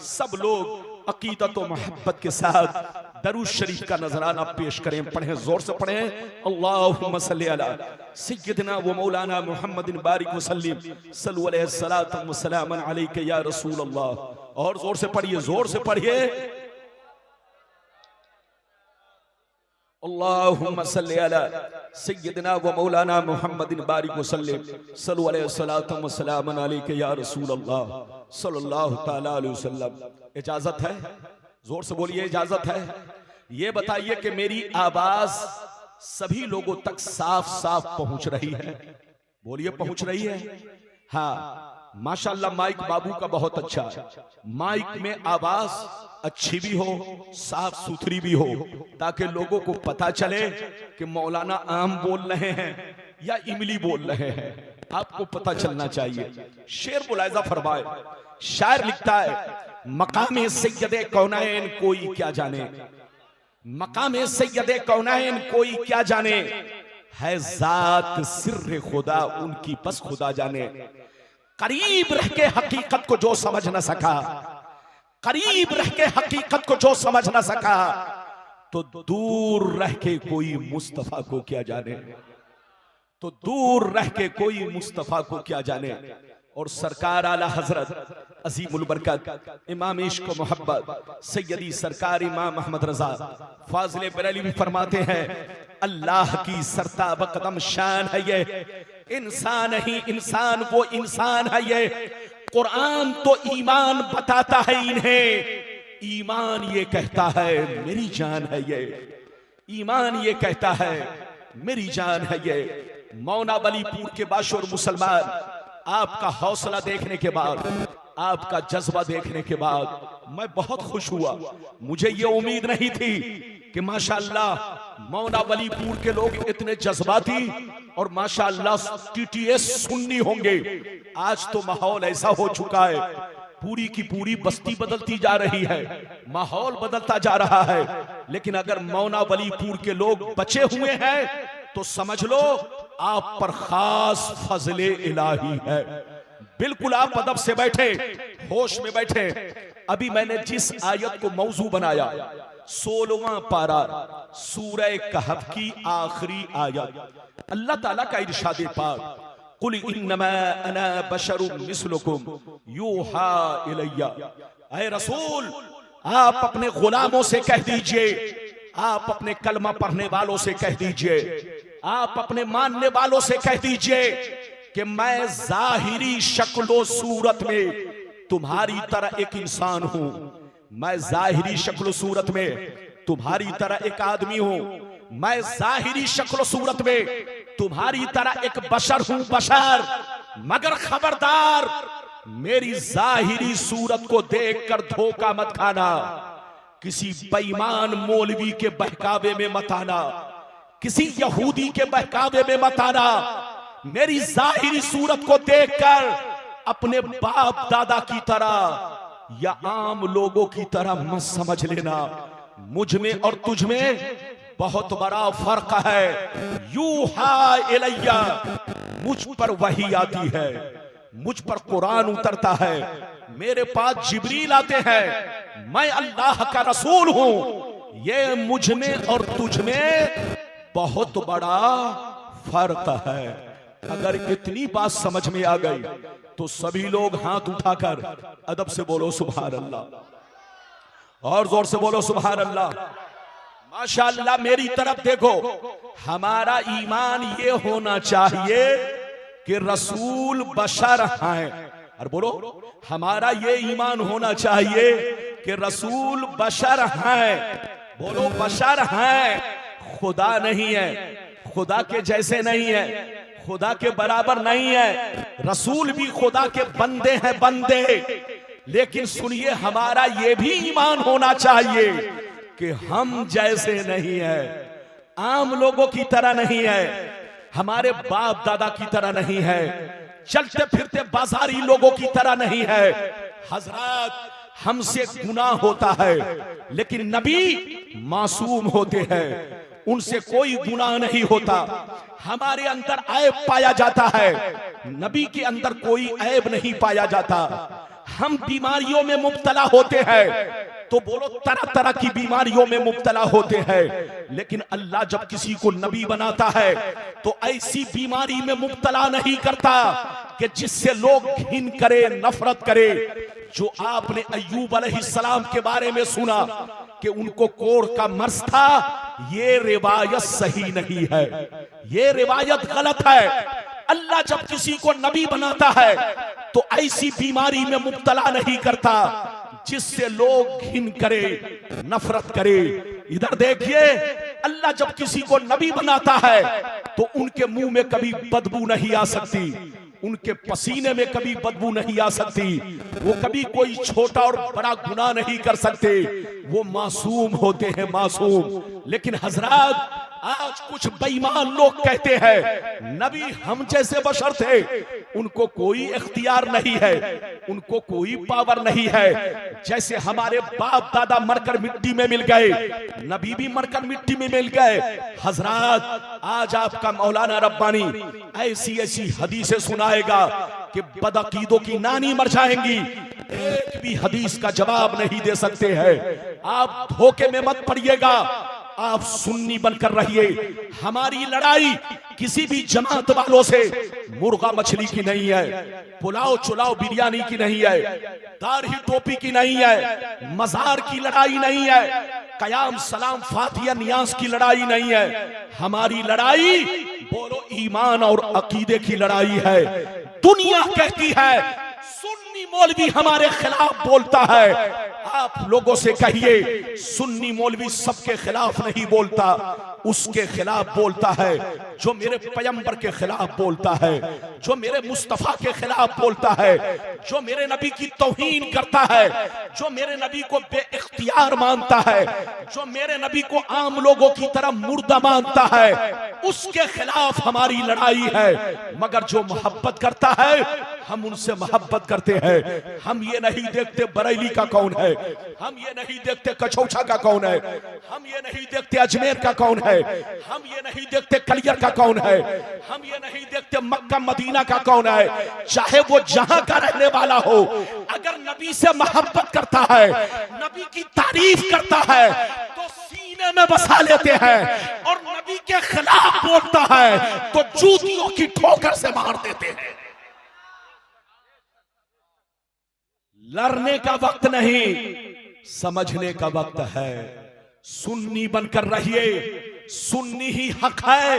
सब लोग अकीदत व मोहब्बत के साथ दरूद शरीफ का नजराना पेश करें। पढ़ें, जोर से पढ़ें। अल्लाहुम्मा सल्ली अला सय्यदना व मौलाना मुहम्मदिन बारिक वसल्लिम सल्लल्लाहु अलैहि सलातु व सलामन अलैका या रसूल अल्लाह। और जोर से पढ़िए, जोर से पढ़िए। अल्लाहुम्मा सल्ली अला सय्यदना व मौलाना मुहम्मदिन बारिक वसल्लिम सल्लल्लाहु अलैहि सलातु व सलामन अलैका या रसूल अल्लाह सल्लल्लाहु तआला अलैहि वसल्लम। इजाजत है? जोर से बोलिए, इजाजत है? ये बताइए कि मेरी आवाज सभी लोगों तक साफ साफ पहुंच रही है? बोलिए, पहुंच रही है? हाँ, माशाल्लाह माइक बाबू का बहुत अच्छा है। माइक में आवाज अच्छी भी हो, साफ सुथरी भी हो, ताकि लोगों को पता चले कि मौलाना आम बोल रहे हैं या इमली बोल रहे हैं। आपको पता चलना चाहिए। शेर मुलाहिजा फरमाए। शायर लिखता है, मकामे सैयदे कौनैन कोई क्या जाने, मकामे सैयदे कौनैन कोई क्या जाने, है जात सिर्र खुदा उनकी बस खुदा जाने। करीब रह के हकीकत को जो समझ न सका, करीब रह के हकीकत को जो समझ न सका, तो दूर रह के कोई मुस्तफा को क्या जाने, तो दूर रह के कोई मुस्तफा को क्या जाने। और सरकार आला हजरत अजीमुल बरकत इमाम इश्क मोहब्बत सैयदी सरकार इमाम अहमद रजा फाजिल बरेली भी फरमाते हैं, अल्लाह की सरताब कदम शान है ये, इंसान ही इंसान वो इंसान है ये। कुरान तो ईमान बताता है इन्हें, ईमान ये कहता है मेरी जान है ये, ईमान ये कहता है मेरी जान है ये। मौना बलीपुर के बाशोर मुसलमान, आपका हौसला देखने के बाद, आपका जज्बा देखने के बाद मैं बहुत खुश हुआ। मुझे ये उम्मीद नहीं थी कि माशाअल्लाह मौना बलीपुर के लोग इतने जज्बाती और माशाअल्लाह टीटीएस सुन्नी होंगे। आज तो माहौल ऐसा हो चुका है, पूरी की पूरी बस्ती बदलती जा रही है, माहौल बदलता जा रहा है। लेकिन अगर मौना बलीपुर के लोग बचे हुए हैं तो समझ लो आप पर खास फजले इलाही है। बिल्कुल आप अदब से बैठे, होश में बैठे। अभी मैंने जिस आयत को मौजू बनाया, 16वां पारा सूरह कहफ की आखिरी आयत, अल्लाह ताला का इरशाद पाक, कुल इन्नमा अना बशरुम मिस्लुकुम यूहा इलैया। ऐ रसूल, आप अपने गुलामों से कह दीजिए, आप अपने कलमा पढ़ने वालों से कह दीजिए, आप अपने मानने वालों से कह दीजिए कि मैं जाहिरी शक्लो सूरत में तुम्हारी तरह एक इंसान हूं, मैं जाहिरी शक्लो सूरत में तुम्हारी तरह एक आदमी हूं, मैं जाहिरी शक्लो सूरत में तुम्हारी तरह एक बशर हूं, बशर। मगर खबरदार, मेरी जाहिरी सूरत को देखकर धोखा मत खाना, किसी बेईमान मौलवी के बहकावे में मत आना, किसी यहूदी के बहकावे में मत आना। मेरी जाहिरी सूरत को देखकर अपने बाप दादा की तरह या आम लोगों की तरह मत समझ लेना। मुझ में और तुझ में बहुत बड़ा फर्क है। यूहा इलैया, मुझ पर वही आती है, मुझ पर कुरान उतरता है, मेरे पास जिब्रील आते हैं, मैं अल्लाह का रसूल हूं। ये मुझ में और तुझ में बहुत बड़ा फर्क है। अगर इतनी बात समझ में आ गई तो सभी लोग हाथ उठाकर अदब से बोलो सुभान अल्लाह, और जोर से बोलो सुभान अल्लाह। माशाअल्लाह, मेरी तरफ देखो। हमारा ईमान ये होना चाहिए कि रसूल बशर हैं। और बोलो, हमारा ये ईमान होना चाहिए कि रसूल बशर हैं। बोलो, बशर हैं, खुदा नहीं है, खुदा के जैसे नहीं है, खुदा के बराबर नहीं है। रसूल भी खुदा के बंदे हैं, बंदे। लेकिन सुनिए, हमारा ये भी ईमान होना चाहिए कि हम जैसे नहीं है, आम लोगों की तरह नहीं है, हमारे बाप दादा की तरह नहीं है, चलते फिरते बाजारी लोगों की तरह नहीं है। हजरत, हमसे गुनाह होता है, लेकिन नबी मासूम होते हैं, उनसे कोई गुनाह नहीं होता। हमारे अंदर ऐब पाया जाता है, नबी के अंदर कोई ऐब नहीं पाया जाता। हम बीमारियों में मुब्तला होते हैं, तो बोलो तरह तरह की बीमारियों में मुब्तला होते हैं, लेकिन अल्लाह जब किसी को नबी बनाता है तो ऐसी बीमारी में मुब्तला नहीं करता कि जिससे लोग घिन करे, नफरत करे। जो आपने अय्यूब अलैहिस्सलाम के बारे में सुना कि उनको कोढ़ का मर्ज था, ये रिवायत सही नहीं है, ये रिवायत गलत है। अल्लाह जब किसी को नबी बनाता है तो ऐसी बीमारी में मुब्तला नहीं करता जिससे लोग घिन करे, नफरत करे। इधर देखिए, अल्लाह जब किसी को नबी बनाता है तो उनके मुंह में कभी बदबू नहीं आ सकती, उनके पसीने में कभी बदबू नहीं आ सकती, वो कभी कोई छोटा और बड़ा गुनाह नहीं कर सकते, वो मासूम होते हैं, मासूम। लेकिन हजरात, आज कुछ बेईमान लोग कहते हैं नबी हम जैसे बशर थे, उनको कोई इख्तियार नहीं है, उनको कोई पावर नहीं है, जैसे हमारे बाप दादा मरकर मिट्टी में मिल गए, नबी भी मरकर मिट्टी में मिल गए। हजरात, आज आपका मौलाना रब्बानी ऐसी ऐसी हदीसें सुनाएगा कि बदअकीदों की नानी मर जाएंगी, एक भी हदीस का जवाब नहीं दे सकते हैं। आप धोखे में मत पड़िएगा, आप सुन्नी बनकर रहिए। हमारी लड़ाई किसी भी जमात वालों से मुर्गा मछली की नहीं है, पुलाव चुलाव बिरयानी की नहीं है, दाढ़ी टोपी की नहीं है, मजार की लड़ाई नहीं है, कयाम सलाम फातिया नियाज की लड़ाई नहीं है। हमारी लड़ाई बोलो ईमान और अकीदे की लड़ाई है। दुनिया कहती है सुन्नी मौलवी हमारे खिलाफ बोलता है, आप लोगों से कहिए सुन्नी मौलवी सबके खिलाफ नहीं बोलता, उसके खिलाफ बोलता है जो मेरे पैगंबर के खिलाफ बोलता है, जो मेरे मुस्तफा के खिलाफ बोलता है, जो मेरे नबी की तौहीन करता है, जो मेरे नबी को बेइख्तियार मानता है, जो मेरे नबी को आम लोगों की तरह मुर्दा मानता है, उसके खिलाफ हमारी लड़ाई है। मगर जो मोहब्बत करता है हम उनसे मोहब्बत करते हैं। हम ये नहीं देखते बरेली का कौन है, हम ये नहीं देखते कचौछा का कौन है, हम ये नहीं देखते अजमेर का कौन है, हम ये नहीं देखते कलियर का कौन है, हम ये नहीं देखते मक्का मदीना का कौन है। चाहे वो जहां का रहने वाला हो, अगर नबी से मोहब्बत करता है, नबी की तारीफ करता है तो सीने में बसा लेते हैं, और नबी के खिलाफ बोलता है तो जूतियों की ठोकर से मार देते हैं। लड़ने का वक्त नहीं, समझने का वक्त है। सुन्नी बनकर रहिए, सुन्नी ही हक है,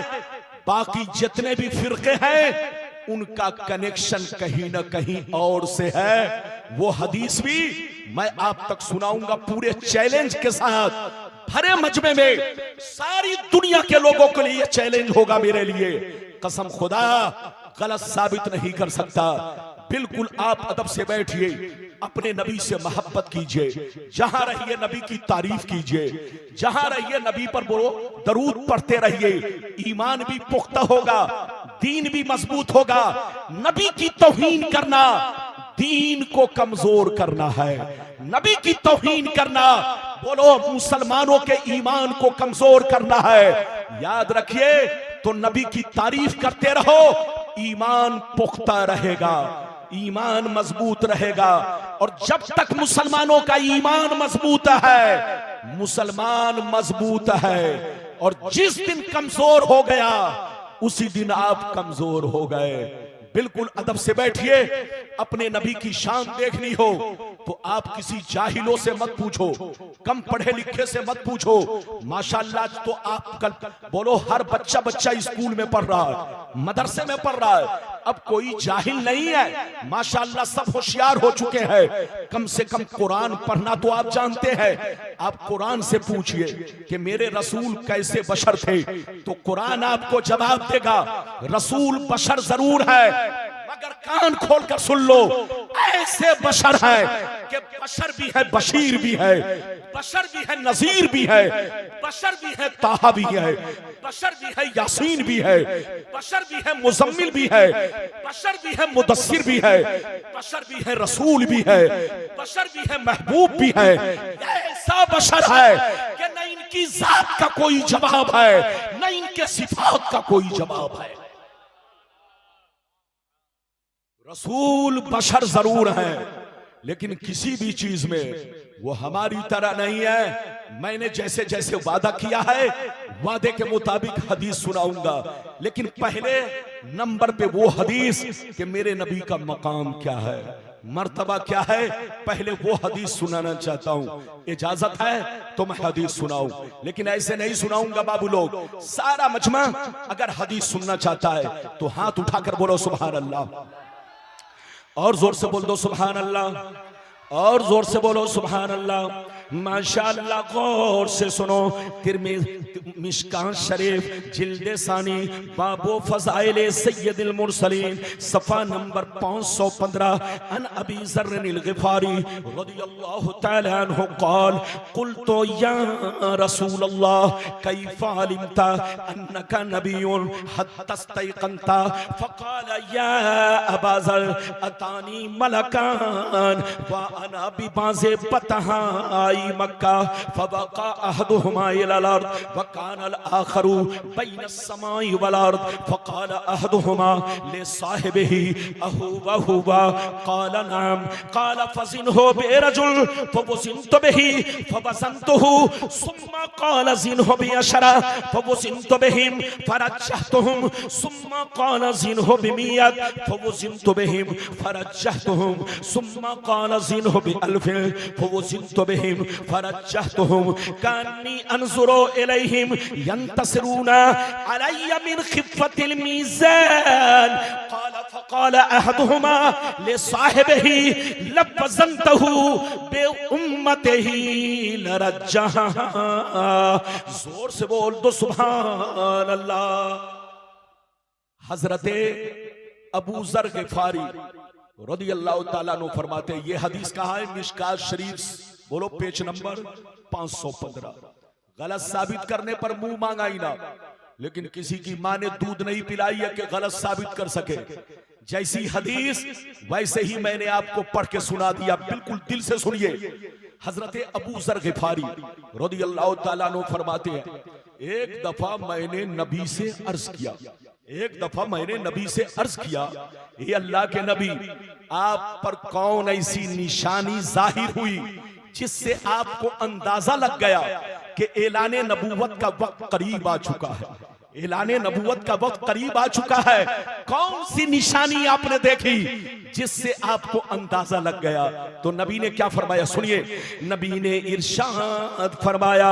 बाकी जितने भी फिरके हैं उनका कनेक्शन कहीं ना कहीं और से है। वो हदीस भी मैं आप तक सुनाऊंगा पूरे चैलेंज के साथ, भरे मजमे में। सारी दुनिया के लोगों के लिए चैलेंज होगा, मेरे लिए कसम खुदा गलत साबित नहीं कर सकता। बिल्कुल आप अदब से बैठिए, अपने नबी से मोहब्बत कीजिए, जहां रहिए नबी की तारीफ कीजिए, जहां रहिए नबी पर बोलो दरूद पढ़ते रहिए। ईमान भी पुख्ता होगा, दीन भी मजबूत होगा। नबी की तौहीन करना दीन को कमजोर करना है, नबी की तौहीन करना बोलो मुसलमानों के ईमान को कमजोर करना है। याद रखिए, तो नबी की तारीफ करते रहो, ईमान पुख्ता रहेगा, ईमान मजबूत रहेगा। और जब तक मुसलमानों का ईमान मजबूत है, मुसलमान मजबूत है, और जिस दिन कमजोर हो गया उसी दिन आप कमजोर हो गए। बिल्कुल अदब से बैठिए। अपने नबी की शान देखनी हो तो आप किसी जाहिलों से मत पूछो, कम पढ़े लिखे से मत पूछो। माशाल्लाह, तो आप कल बोलो हर बच्चा स्कूल में पढ़ रहा है, मदरसे में पढ़ रहा है। अब कोई जाहिल नहीं है, माशाल्लाह सब होशियार हो चुके हैं। कम से कम कुरान पढ़ना तो आप जानते हैं। आप कुरान से पूछिए कि मेरे रसूल कैसे बशर थे, तो कुरान आपको जवाब देगा रसूल बशर जरूर है, मगर कान खोलकर सुन लो, ऐसे बशर है कि बशर भी है, बशीर भी है, बशर भी है, नजीर भी है, बशर भी है, ताहा भी है, बशर भी है, यासीन भी है, बशर भी है, मुजम्मिल भी है, बशर भी है, मुदस्सिर भी है, बशर भी है, रसूल भी है, बशर भी है, महबूब भी है। ऐसा बशर है कि न इनकी जात का कोई जवाब है, न इनके सिफात का कोई जवाब है। रसूल बशर जरूर है, लेकिन किसी भी चीज में वो हमारी तरह नहीं है। मैंने जैसे जैसे वादा किया है वादे के मुताबिक हदीस सुनाऊंगा, लेकिन पहले नंबर पे वो हदीस कि मेरे नबी का मकाम क्या है, मर्तबा क्या है, पहले वो हदीस सुनाना चाहता हूं। इजाजत है तो मैं हदीस सुनाऊं, लेकिन ऐसे नहीं सुनाऊंगा बाबू लोग। सारा मजमा अगर हदीस सुनना चाहता है तो हाथ उठाकर बोलो सुभान अल्लाह, और जोर से बोल दो सुभान अल्लाह, और जोर से बोलो सुभान अल्लाह। माशाअल्लाह, गौर से सुनो। मिशकात शरीफ जिल्द सानी बाबो फज़ाइल सय्यदुल मुरसलीन सफ़ा नंबर 515 अन अबी ज़र्र अल ग़िफ़ारी रज़ियल्लाहु तआला अन्हु क़ाल क़ुल्तु या रसूलल्लाह कैफ़ा अलिमता अन्नका नबियुन हत्ता इस्तयक़नता फ़क़ाल या अबा ज़र्र अतानी मलकान व अना बिबाज़े बतहा मक्का फबका अहदुहुमा इलल अर्द व कानल आखरु बैन अस्समाई वल अर्द फकाल अहदुहुमा लिसाहिबिही अहुवा हुवा काल नाम काल फज़िनहु बिरजुल फवज़िनतु बिही फवज़नतुहु सुम्मा काल ज़िनहु बिअशरा फवज़िनतु बिहिम फरजहतुहुम सुम्मा काल ज़िनहु बिमियत फवज़िनतु बिहिम फरजहतुहुम सुम्मा काल ज़िनहु बिअल्फिन फवज़िनतु बिहिम फरजहतुहुम कान्नी अनज़ुरु इलैहिम यंतसिरूना अलैया मिन खिफ़्फ़तिल मीज़ान क़ाल फ़क़ाल अहदुहुमा लिसाहिबिही लवज़नतहु बिउम्मतिही लरज्जहा। जोर से बोल दो सुभान अल्लाह। हज़रते अबू ज़र ग़िफ़ारी रज़ियल्लाहु ताला अन्हु फरमाते, ये हदीस कहा है मिशकात शरीफ, बोलो पेज नंबर 515। गलत साबित करने पर मुंह मांगा ही ना, लेकिन किसी की मां ने दूध नहीं पिलाई है कि गलत साबित कर सके। जैसी हदीस वैसे ही मैंने आपको पढ़ के सुना दिया, बिल्कुल दिल से सुनिए। हजरत अबू ज़र ग़िफ़ारी रज़ियल्लाहु ताला अन्हु फरमाते हैं, एक दफा मैंने नबी से अर्ज किया, एक दफा मैंने नबी से अर्ज किया, ये अल्लाह के नबी, आप पर कौन ऐसी निशानी जाहिर हुई जिससे आपको अंदाजा लग गया कि ऐलाने नबूवत का वक्त करीब आ चुका है, ऐलाने नबूवत का वक्त करीब आ चुका है। कौन सी निशानी आपने देखी जिससे आपको अंदाजा लग गया? तो नबी ने क्या फरमाया, सुनिए। नबी ने इरशाद फरमाया,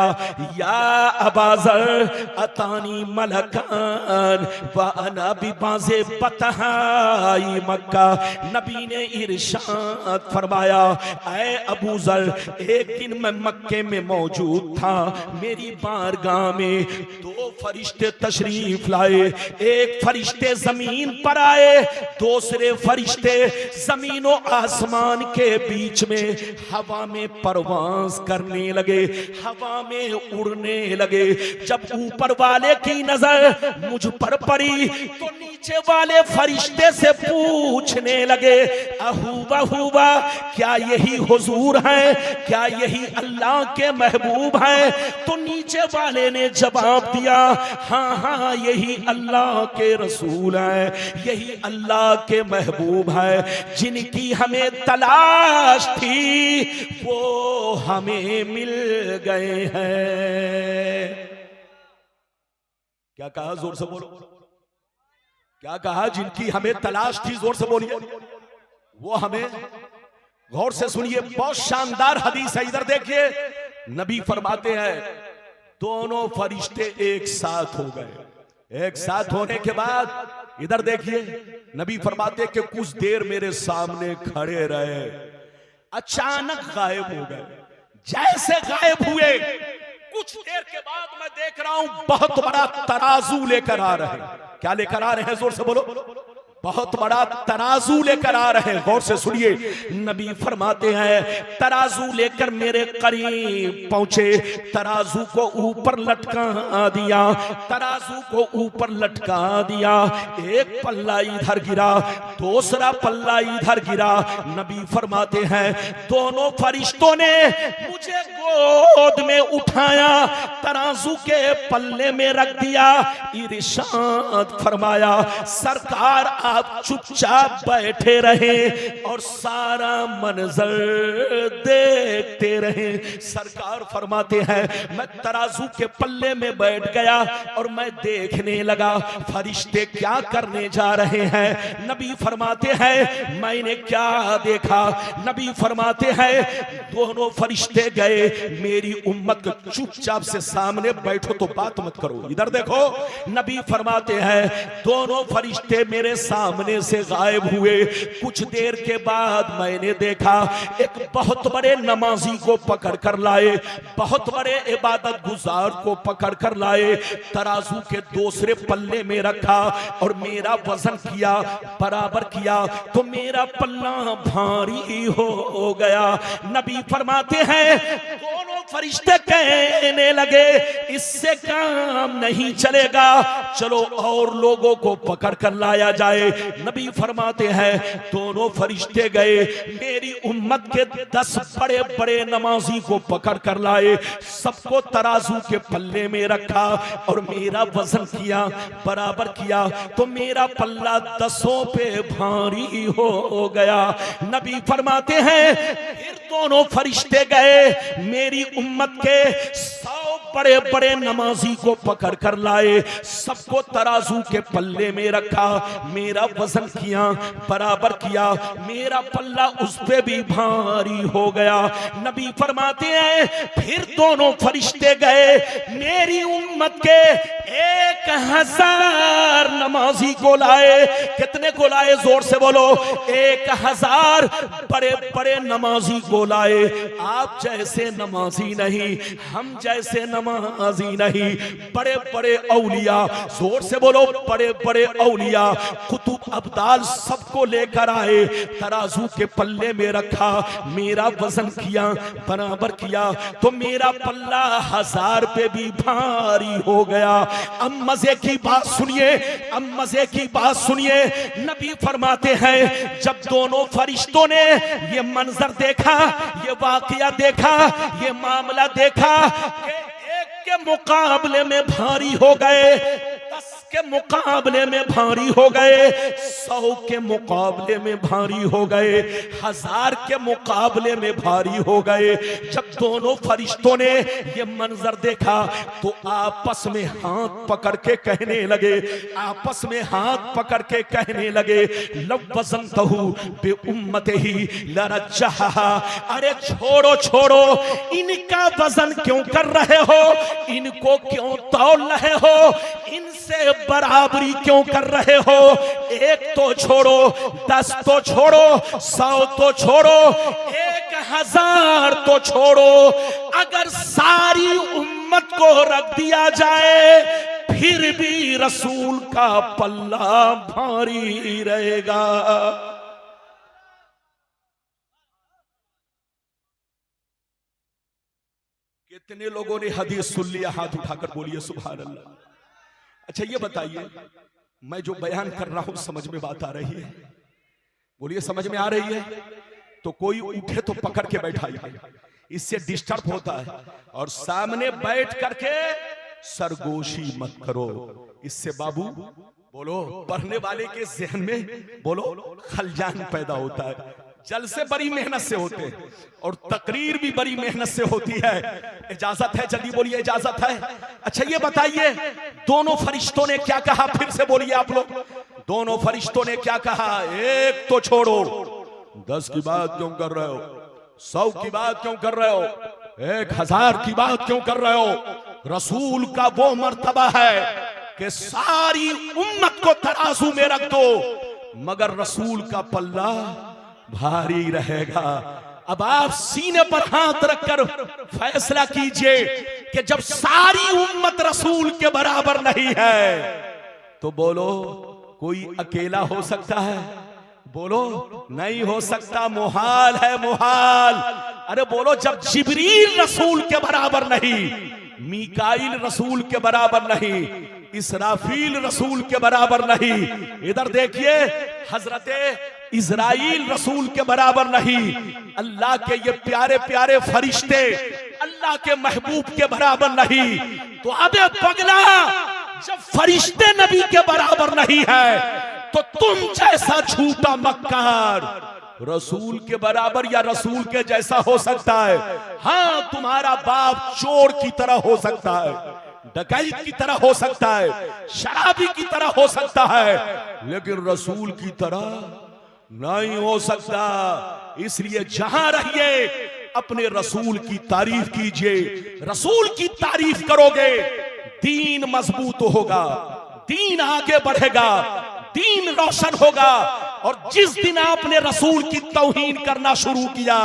या अबा ज़र अतानी मलकान व अना बिबाज़े बतहाई मक्का। नबी ने इरशाद फरमाया, ऐ अबू ज़र, एक दिन मैं मक्के में मौजूद था, मेरी बारगाह में दो फरिश्ते तशरीफ लाए। एक फरिश्ते जमीन पर आए, दूसरे फरिश्ते जमीन और आसमान के बीच में हवा में परवाज़ करने लगे, हवा में उड़ने लगे। जब ऊपर वाले की नजर मुझ पर पड़ी तो नीचे वाले फरिश्ते से पूछने लगे, अहूबा हुआ, क्या यही हुजूर है, क्या यही अल्लाह के महबूब हैं? तो नीचे वाले ने जवाब दिया, हाँ हाँ यही अल्लाह के रसूल हैं, यही अल्लाह के महबूब हैं, जिनकी हमें तलाश थी वो हमें मिल गए हैं। क्या कहा, जोर से बोलो, क्या कहा? जिनकी हमें तलाश थी, जोर से बोलिए, वो हमें। गौर से सुनिए, बहुत शानदार हदीस है, इधर देखिए। नबी फरमाते हैं, दोनों फरिश्ते एक साथ हो गए। एक साथ होने के बाद इधर देखिए, नबी फरमाते कि कुछ देर मेरे सामने खड़े रहे, अचानक गायब हो गए। जैसे गायब हुए, कुछ देर के बाद मैं देख रहा हूं बहुत बड़ा तराजू लेकर आ रहे हैं। क्या लेकर आ रहे हैं? जोर से बोलो। बहुत बड़ा तराजू लेकर आ रहे हैं। गौर से सुनिए, नबी फरमाते हैं, तराजू लेकर मेरे करीब पहुंचे, तराजू को ऊपर लटका दिया, तराजू को ऊपर लटका दिया। एक पल्ला इधर गिरा, दूसरा पल्ला इधर गिरा। नबी फरमाते हैं, दोनों फरिश्तों ने मुझे गोद में उठाया, तराजू के पल्ले में रख दिया। इरशाद फरमाया, सरकार आप चुपचाप बैठे रहे और सारा मंजर देखते रहे। सरकार फरमाते हैं मैं तराजू के पल्ले में बैठ गया और मैं देखने लगा फरिश्ते क्या करने जा रहे हैं। नबी फरमाते हैं मैंने क्या देखा। नबी फरमाते हैं दोनों फरिश्ते गए, मेरी उम्मत को चुपचाप से सामने बैठो तो बात मत करो, इधर देखो। नबी फरमाते हैं दोनों फरिश्ते मेरे सामने से गायब हुए। कुछ देर के बाद मैंने देखा एक बहुत बड़े नमाजी को पकड़ कर लाए, बहुत बड़े इबादत गुजार को पकड़ कर लाए, तराजू के दूसरे पल्ले में रखा और मेरा वजन किया, बराबर किया तो मेरा पल्ला भारी हो गया। नबी फरमाते हैं दोनों फरिश्ते कहने लगे इससे काम नहीं चलेगा, चलो और लोगों को पकड़ कर लाया जाए। नबी फरमाते हैं दोनों फरिश्ते गए, मेरी उम्मत के 10 बड़े बड़े नमाजी को पकड़ कर लाए, सबको तराजू के पल्ले में रखा और मेरा वजन किया, बराबर किया तो मेरा पल्ला 10 पे भारी हो गया। नबी फरमाते हैं फिर दोनों फरिश्ते गए, मेरी उम्मत के 100 बड़े बड़े नमाजी को पकड़ कर लाए, सबको तराजू के पल्ले में रखा, मेरा वजन किया, बराबर किया, मेरा पल्ला उस पे भी भारी हो गया। नबी फरमाते हैं फिर दोनों फरिश्ते गए, मेरी उम्मत के 1000 नमाजी को लाए। कितने को लाए? जोर से बोलो। 1000 बड़े बड़े नमाजी को लाए। आप जैसे नमाजी नहीं, हम जैसे नमाजी नहीं, बड़े बड़े औलिया, जोर से बोलो, बड़े बड़े औलिया, कुतुब अब्दाल सबको लेकर आए, तराजू के पल्ले में रखा, मेरा वजन किया, बराबर किया तो मेरा पल्ला 1000 पे भी भारी हो गया। अब मजे की बात सुनिए, अब मजे की बात सुनिए। नबी फरमाते हैं जब दोनों फरिश्तों ने ये मंजर देखा, ये वाकया देखा, ये मामला देखा कि एक के मुकाबले में भारी हो गए, 10 के मुकाबले में भारी हो गए, 100 के मुकाबले में भारी हो गए, 1000 के मुकाबले में भारी हो गए। जब दोनों फरिश्तों ने ये मंजर देखा तो आपस में हाथ पकड़ के कहने लगे, आपस में हाथ पकड़ के कहने लगे लव वज़नतहु बि उम्मतिही लरज्जहा। अरे छोड़ो छोड़ो, इनका वजन क्यों कर रहे हो, इनको क्यों तौल रहे हो, इनसे बराबरी क्यों कर रहे हो। 1 तो छोड़ो, 10 तो छोड़ो, 100 तो छोड़ो, 1000 तो छोड़ो, अगर सारी उम्मत को रख दिया जाए फिर भी रसूल का पल्ला भारी रहेगा। कितने लोगों ने हदीस सुन लिया? हाथ उठाकर बोलिए सुभान अल्लाह। अच्छा ये बताइए, मैं जो बयान कर रहा हूं समझ में बात आ रही है? बोलिए समझ में आ रही है? तो कोई उठे तो पकड़ के बैठाइए, इससे डिस्टर्ब होता है। और सामने बैठ करके सरगोशी मत करो, इससे बाबू बोलो पढ़ने वाले के जहन में बोलो खलजान पैदा होता है। जलसे बड़ी मेहनत से होते हैं और तकरीर भी बड़ी मेहनत से होती है। इजाजत है? जल्दी बोलिए इजाजत है। अच्छा ये बताइए दोनों फरिश्तों ने क्या कहा? फिर से बोलिए आप लोग, दोनों फरिश्तों ने क्या कहा? 1 तो छोड़ो, 10 की बात क्यों कर रहे हो, 100 की बात क्यों कर रहे हो, 1000 की बात क्यों कर रहे हो। रसूल का वो मर्तबा है कि सारी उम्मत को तराजू में रख दो मगर रसूल का पल्ला भारी रहेगा। अब आप सीने पर हाथ रखकर फैसला कीजिए कि जब सारी उम्मत रसूल के बराबर नहीं है तो बोलो कोई अकेला हो सकता है? बोलो नहीं हो सकता, मुहाल है, मुहाल। अरे बोलो जब जिब्रील रसूल के बराबर नहीं, मीकाईल रसूल के बराबर नहीं, इसराफील रसूल के बराबर नहीं, इधर देखिए हजरते इज़राइल रसूल के बराबर नहीं, अल्लाह के ये प्यारे प्यारे फरिश्ते अल्लाह के महबूब के बराबर नहीं, तो अबे पगला जब फरिश्ते नबी के बराबर नहीं है तो तुम जैसा झूठा मक्कार रसूल के बराबर या रसूल के जैसा हो सकता है। हाँ, तुम्हारा बाप चोर की तरह हो सकता है, डकैत की तरह हो सकता है, शराबी की तरह हो सकता है, लेकिन रसूल की तरह नहीं हो सकता। इसलिए जहां रहिए अपने रसूल की तारीफ कीजिए। रसूल की तारीफ करोगे दीन मजबूत होगा, दीन आगे बढ़ेगा, दीन रोशन होगा। और जिस दिन आपने रसूल की तौहीन करना शुरू किया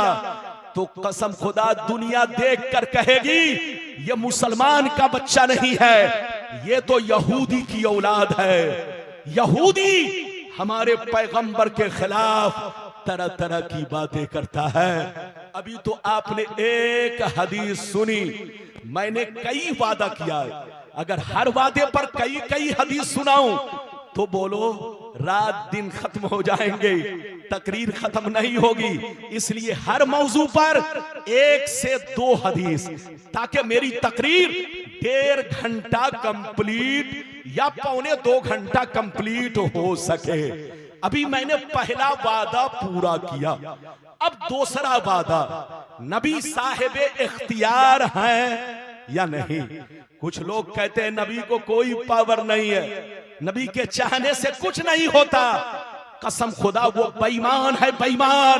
तो कसम खुदा दुनिया देख कर कहेगी ये मुसलमान का बच्चा नहीं है, ये तो यहूदी की औलाद है। यहूदी हमारे पैगंबर के खिलाफ तरह तरह की बातें करता है। अभी तो आपने एक हदीस सुनी, मैंने कई वादा किया है, अगर हर वादे पर कई कई हदीस सुनाऊं तो बोलो रात दिन खत्म हो जाएंगे, तकरीर खत्म नहीं होगी। इसलिए हर मौजू पर 1 से 2 हदीस, ताकि मेरी तकरीर 1.5 घंटा कंप्लीट या 1.25 घंटा कंप्लीट हो सके। अभी मैंने पहला वादा पूरा किया, अब दूसरा वादा, नबी साहिब इख्तियार हैं या नहीं। कुछ लोग कहते हैं नबी को कोई पावर नहीं है, नबी के चाहने से कुछ नहीं होता। कसम खुदा वो बेईमान है, बेईमान।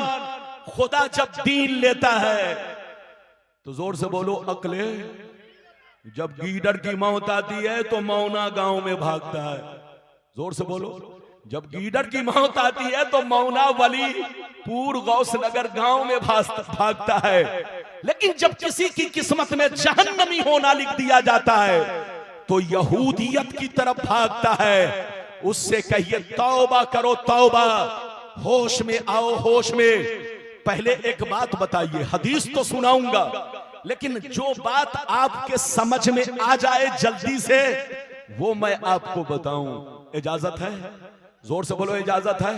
खुदा जब दीन लेता है तो जोर से बोलो अकले। जब गीदड़ की मौत आती है तो मौना गांव में भागता है। जोर से बोलो। जब गीदड़ की मौत आती है तो मौना वलीपुर गौसनगर गांव में भागता है। लेकिन जब किसी की किस्मत में जहन्नमी होना लिख दिया जाता है तो यहूदियत की तरफ भागता है। उससे कहिए तौबा करो, तौबा, होश में आओ, होश में। पहले एक बात बताइए, हदीस तो सुनाऊंगा, लेकिन जो बात आपके समझ में आ जाए जल्दी से वो मैं आपको बताऊं। इजाजत है? जोर से बोलो इजाजत है।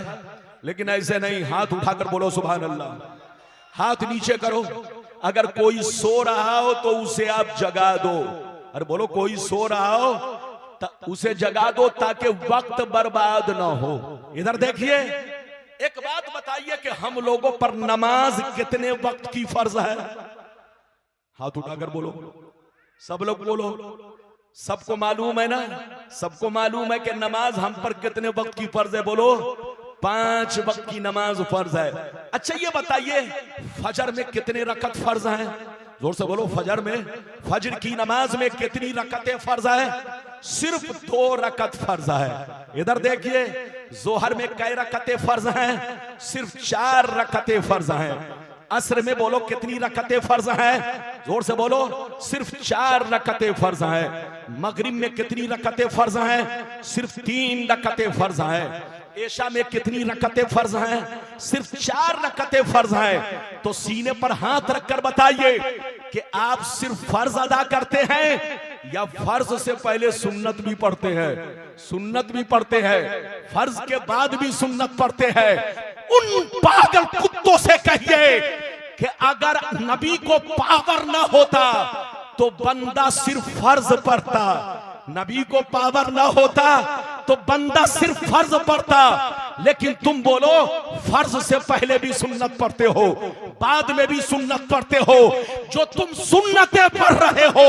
लेकिन ऐसे नहीं, हाथ उठाकर बोलो सुभान अल्लाह। हाथ नीचे करो। अगर कोई सो रहा हो तो उसे आप जगा दो। अरे बोलो, कोई सो रहा हो उसे जगा दो ताकि वक्त बर्बाद ना हो। इधर देखिए, एक बात बताइए कि हम लोगों पर नमाज कितने वक्त की फर्ज है? हाथ उठाकर बोलो, सब लोग बोलो। सबको मालूम है ना? सबको मालूम है कि नमाज हम पर कितने वक्त की फर्ज है? बोलो, 5 वक्त की नमाज फर्ज है। अच्छा ये बताइए फजर में कितने रकत फर्ज हैं? जोर से बोलो। फजर की नमाज में कितनी रकतें फर्ज है? सिर्फ 2 रकत फर्ज है। इधर देखिए, जोहर में कई रकतें फर्ज हैं? सिर्फ 4 रकतें फर्ज हैं। असर में बोलो कितनी रकतें फर्ज हैं? जोर से बोलो। सिर्फ 4 रकतें फर्ज हैं। मगरिब में कितनी रकतें फर्ज हैं? सिर्फ 3 रकतें फर्ज हैं। ऐशा में कितनी रकतें फर्ज हैं? सिर्फ 4 रकतें फर्ज हैं। तो सीने पर हाथ रखकर बताइए कि आप सिर्फ फर्ज अदा करते हैं या फर्ज से पहले सुन्नत भी पढ़ते हैं? सुन्नत भी पढ़ते हैं, फर्ज के बाद भी सुन्नत पढ़ते हैं। उन पागल कुत्तों से कहिए कि अगर नबी को पावर ना होता तो बंदा सिर्फ फर्ज पढ़ता। नबी को पावर ना होता तो बंदा सिर्फ फर्ज पढ़ता। लेकिन तुम बोलो फर्ज से पहले भी सुन्नत पढ़ते हो, बाद में भी सुन्नत पढ़ते हो। जो तुम सुन्नतें पढ़ रहे हो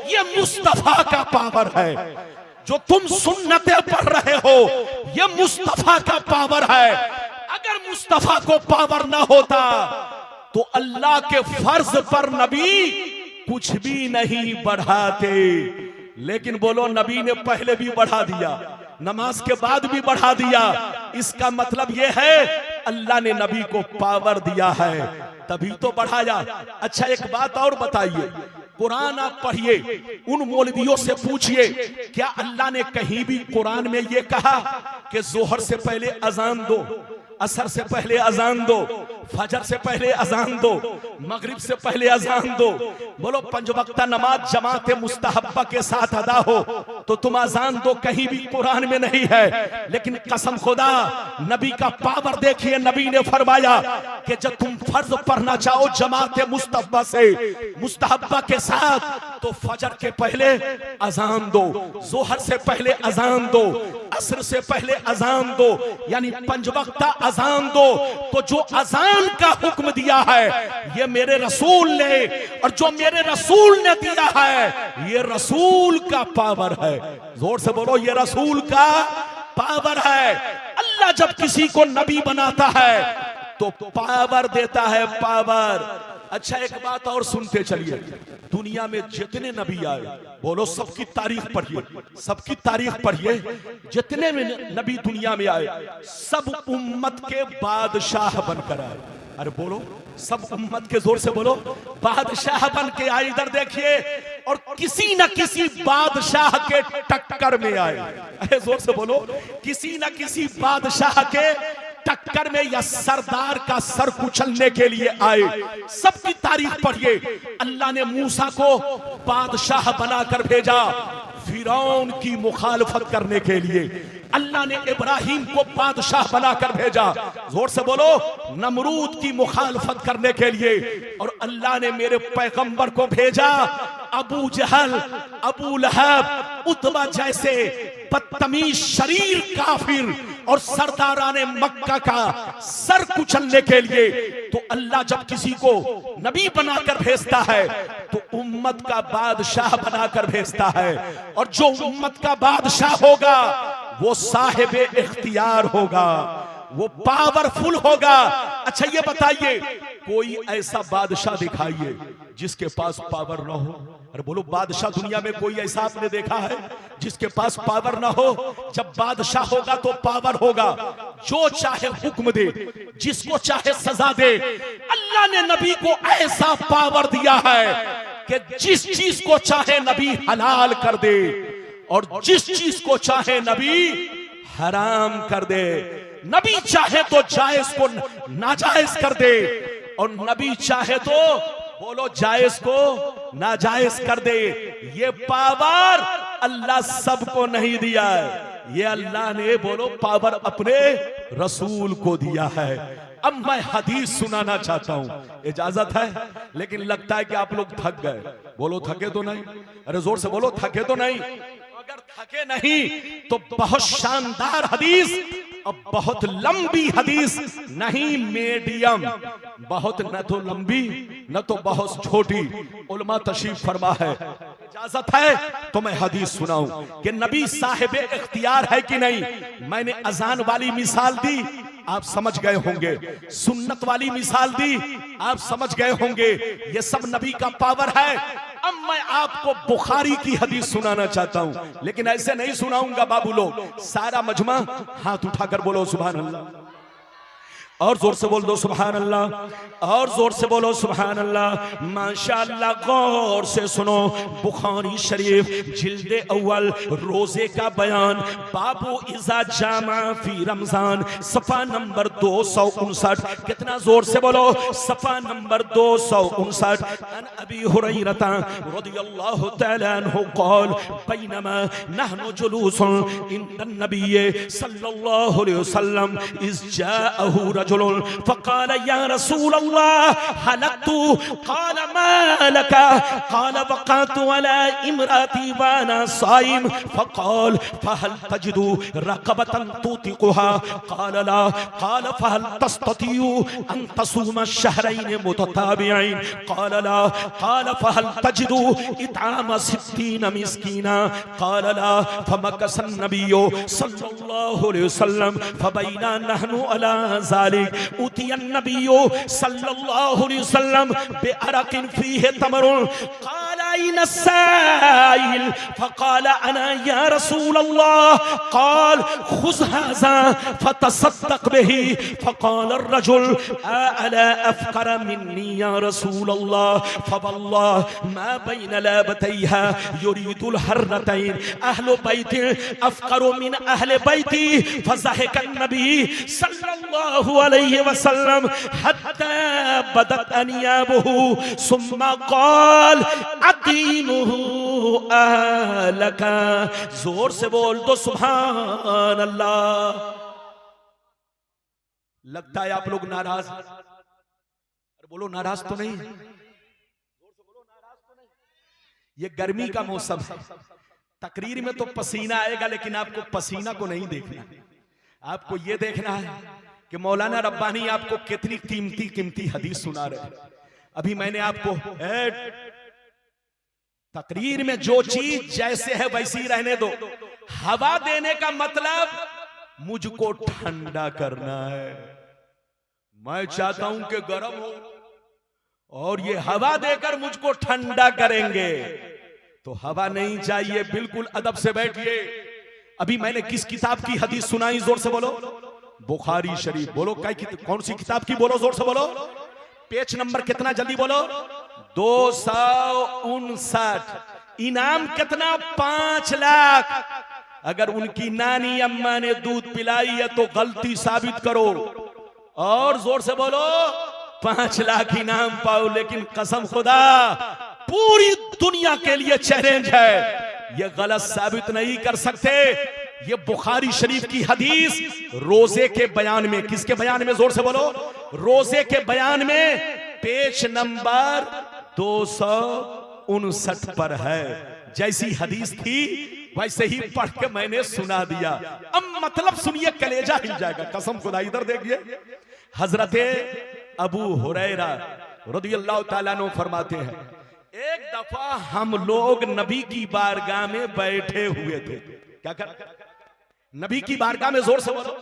ये मुस्तफा का पावर है। जो तुम सुन्नतें पढ़ रहे हो ये मुस्तफा का पावर है। अगर मुस्तफा को पावर ना होता तो अल्लाह के फर्ज पर नबी कुछ भी नहीं बढ़ाते। लेकिन बोलो नबी ने पहले भी बढ़ा दिया, नमाज के बाद भी बढ़ा दिया। इसका मतलब यह है अल्लाह ने नबी को पावर दिया है तभी तो बढ़ाया। अच्छा एक बात और बताइए, कुरान आप पढ़िए, उन मौलवियों से पूछिए क्या अल्लाह ने कहीं भी कुरान में यह कहा कि जोहर से पहले अजान दो, असर से पहले अजान दो, फजर से पहले अजान दो, मगरिब से पहले अजान दो। बोलो 5 वक्ता नमाज जमात मुस्तहब्बा के साथ अदा हो तो तुम अजान दो, कहीं भी कुरान में नहीं है। लेकिन कसम खुदा, नबी का पावर देखिए, नबी ने फरमाया कि जब तुम फर्ज पढ़ना चाहो जमात मुस्तहब्बा से, मुस्तहब्बा के साथ, तो फजर के पहले अजान दो, जोहर से पहले अजान दो, असर से पहले अजान दो, यानी 5 वक्ता अजान दो। तो जो अजान का हुक्म दिया है ये मेरे रसूल ने, और जो मेरे रसूल ने दिया है ये रसूल का पावर है। जोर से बोलो, ये रसूल का पावर है। अल्लाह जब किसी को नबी बनाता है तो पावर देता है, पावर। अच्छा, एक बात और सुनते चलिए, दुनिया में जितने नबी आए, बोलो सबकी तारीख पढ़िए, सबकी तारीख पढ़िए। जितने में नबी दुनिया में आए सब उम्मत के बादशाह बनकर आए। अरे बोलो, सब उम्मत के, जोर से बोलो, बादशाह बन के आए। इधर देखिए, और किसी न किसी बादशाह के टक्कर में आए। अरे जोर से बोलो, किसी न किसी बादशाह के टक्कर में या सरदार का सर कुचलने के लिए आए। सबकी तारीख पढ़िए। अल्लाह ने मूसा को बादशाह बनाकर भेजा फिरौन की मुखालफत करने के लिए। अल्लाह ने इब्राहिम को बादशाह बनाकर भेजा, जोर से बोलो, नमरूद की मुखालफत करने के लिए। और अल्लाह ने मेरे पैगंबर को भेजा अबू जहल, अबू लहब, उतबा जैसे बदतमीज शरीर काफिर और सरदाराने मक्का का सर कुचलने के लिए। तो अल्लाह जब किसी को नबी बनाकर भेजता है तो उम्मत का बादशाह बनाकर भेजता है, और जो उम्मत का बादशाह होगा वो साहिब इख्तियार होगा, वो पावरफुल होगा। अच्छा ये बताइए, कोई ऐसा बादशाह दिखाइए जिसके पास पावर ना हो। अरे बोलो, बादशाह दुनिया में कोई ऐसा आपने देखा है जिसके पास पावर ना हो? जब बादशाह होगा तो पावर होगा, जो चाहे हुक्म दे, जिसको चाहे सजा दे। अल्लाह ने नबी को ऐसा पावर दिया है कि जिस चीज को चाहे नबी हलाल कर दे और जिस चीज को चाहे नबी हराम कर दे। नबी चाहे तो जायज को नाजायज कर दे, और नबी चाहे तो, बोलो, जायज को नाजायज कर दे। ये पावर अल्लाह सबको नहीं दिया है, ये अल्लाह ने, बोलो, पावर अपने रसूल को दिया है। अब मैं हदीस सुनाना चाहता हूं, इजाजत है? लेकिन लगता है कि आप लोग थक गए। बोलो, थके तो नहीं? अरे जोर से बोलो, थके तो नहीं? अगर थके नहीं तो बहुत शानदार हदीस, अब बहुत लंबी हदीस नहीं, मीडियम, बहुत न तो लंबी न तो बहुत छोटी, उलमा तशरीफ फरमा है। इजाजत है तो मैं हदीस सुनाऊं कि नबी साहिब इख्तियार है कि नहीं। मैंने अजान वाली मिसाल दी, आप समझ गए होंगे। सुन्नत वाली मिसाल दी, आप समझ गए होंगे। ये सब नबी का पावर है। अब मैं आपको बुखारी की हदीस सुनाना चाहता हूं, लेकिन ऐसे नहीं सुनाऊंगा बाबू लोग। सारा मजमा हाथ उठाकर बोलो सुभान अल्लाह, और जोर से बोल दो सुभान अल्लाह, और जोर से बोलो सुभान अल्लाह। माशाअल्लाह, गौर से सुनो। बुखारी शरीफ जिल्दे अव्वल, रोजे का बयान, बाबू इज़ा जामा फी रमजान, सफा नंबर 259। कितना जोर से बोलो, सफा नंबर 259। अन अबी हुरैरा रदियल्लाहु तआला अन्हु क़ाल बैनमा नहनु जुलूसन इंदन नबी सल्लल्लाहु अलैहि वसल्लम इज़ जाअहु फक़ाल या रसूल अल्लाह हलकतु, क़ाल मा लका, क़ाल वक़अतु अला इम्राती व अना साइम, फ़क़ाल फ़हल तजिदु रक़बतन तुतिक़ुहा, क़ाल ला, क़ाल फ़हल तस्ततिउ अन तसूम शहरैन मुतताबिऐन, क़ाल ला, क़ाल फ़हल तजिदु इत्आम 60 मिस्कीना, क़ाल ला, फ़मकस अन्नबिय्यु सल्लल्लाहु अलैहि वसल्लम फ़बैना नहनु अला ज़ालिक उतियन नबिय्यु सल्लल्लाहु अलैहि वसल्लम बिअरकिन फीहि तमरुन, क़ाल अइन अस्साइल फक़ाल अना या रसूल अल्लाह क़ाल खुज़ हाज़ा फतसद्दक़ बिही फक़ाल अर्रजुल अला अफ़क़र मिन्नी या रसूल अल्लाह फवल्लाह मा बैन लाबतैहा युरीदुल हर्रतैन अहलु बैति अफ़क़रु मिन अहले बैति फज़हिक़ नबी सल्लल्लाहु अलैहि वसल्लम हत्ता बदत अनियाबुहु सुम्मा क़ाल अतीमुहु अहलका। जोर से बोल दो सुभान अल्लाह। लगता है आप लोग नाराज, अरे बोलो नाराज तो नहीं, ये गर्मी का मौसम है, तकरीर में तो पसीना आएगा लेकिन आपको पसीना को नहीं देखना, आपको ये देखना है कि मौलाना रब्बानी आपको कितनी कीमती कीमती हदीस सुना रहे हैं। अभी मैंने आपको तकरीर में जो चीज जैसे है वैसी रहने दो, हवा देने का मतलब मुझको ठंडा करना है। मैं चाहता हूं कि गर्म हो और ये हवा देकर मुझको ठंडा करेंगे, तो हवा नहीं चाहिए, बिल्कुल अदब से बैठिए। अभी मैंने किस किताब की हदीस सुनाई, जोर से बोलो, बुखारी शरीफ। बोलो कौन सी किताब की, बोलो जोर से बोलो, पेज नंबर कितना, जल्दी बोलो, 259। इनाम कितना, 5 लाख। अगर उनकी नानी अम्मा ने दूध पिलाई है तो गलती साबित करो और जोर से बोलो 5 लाख इनाम पाओ। लेकिन कसम खुदा पूरी दुनिया के लिए चैलेंज है, ये गलत साबित नहीं कर सकते। ये बुखारी शरीफ की हदीस रोजे के बयान में, किसके बयान में, जोर से बोलो, रोजे के बयान में पेज नंबर 259 पर है। जैसी हदीस थी वैसे ही पढ़ के मैंने सुना दिया। अब मतलब सुनिए, कलेजा हिल जाएगा, कसम खुदा। इधर देखिए, हजरते अबू हुरैरा रदियल्लाहु ताला अन्हु फरमाते हैं, एक दफा हम लोग नबी की बारगाह में बैठे हुए थे। क्या कर, नबी की बारगाह में, जोर से बोलो,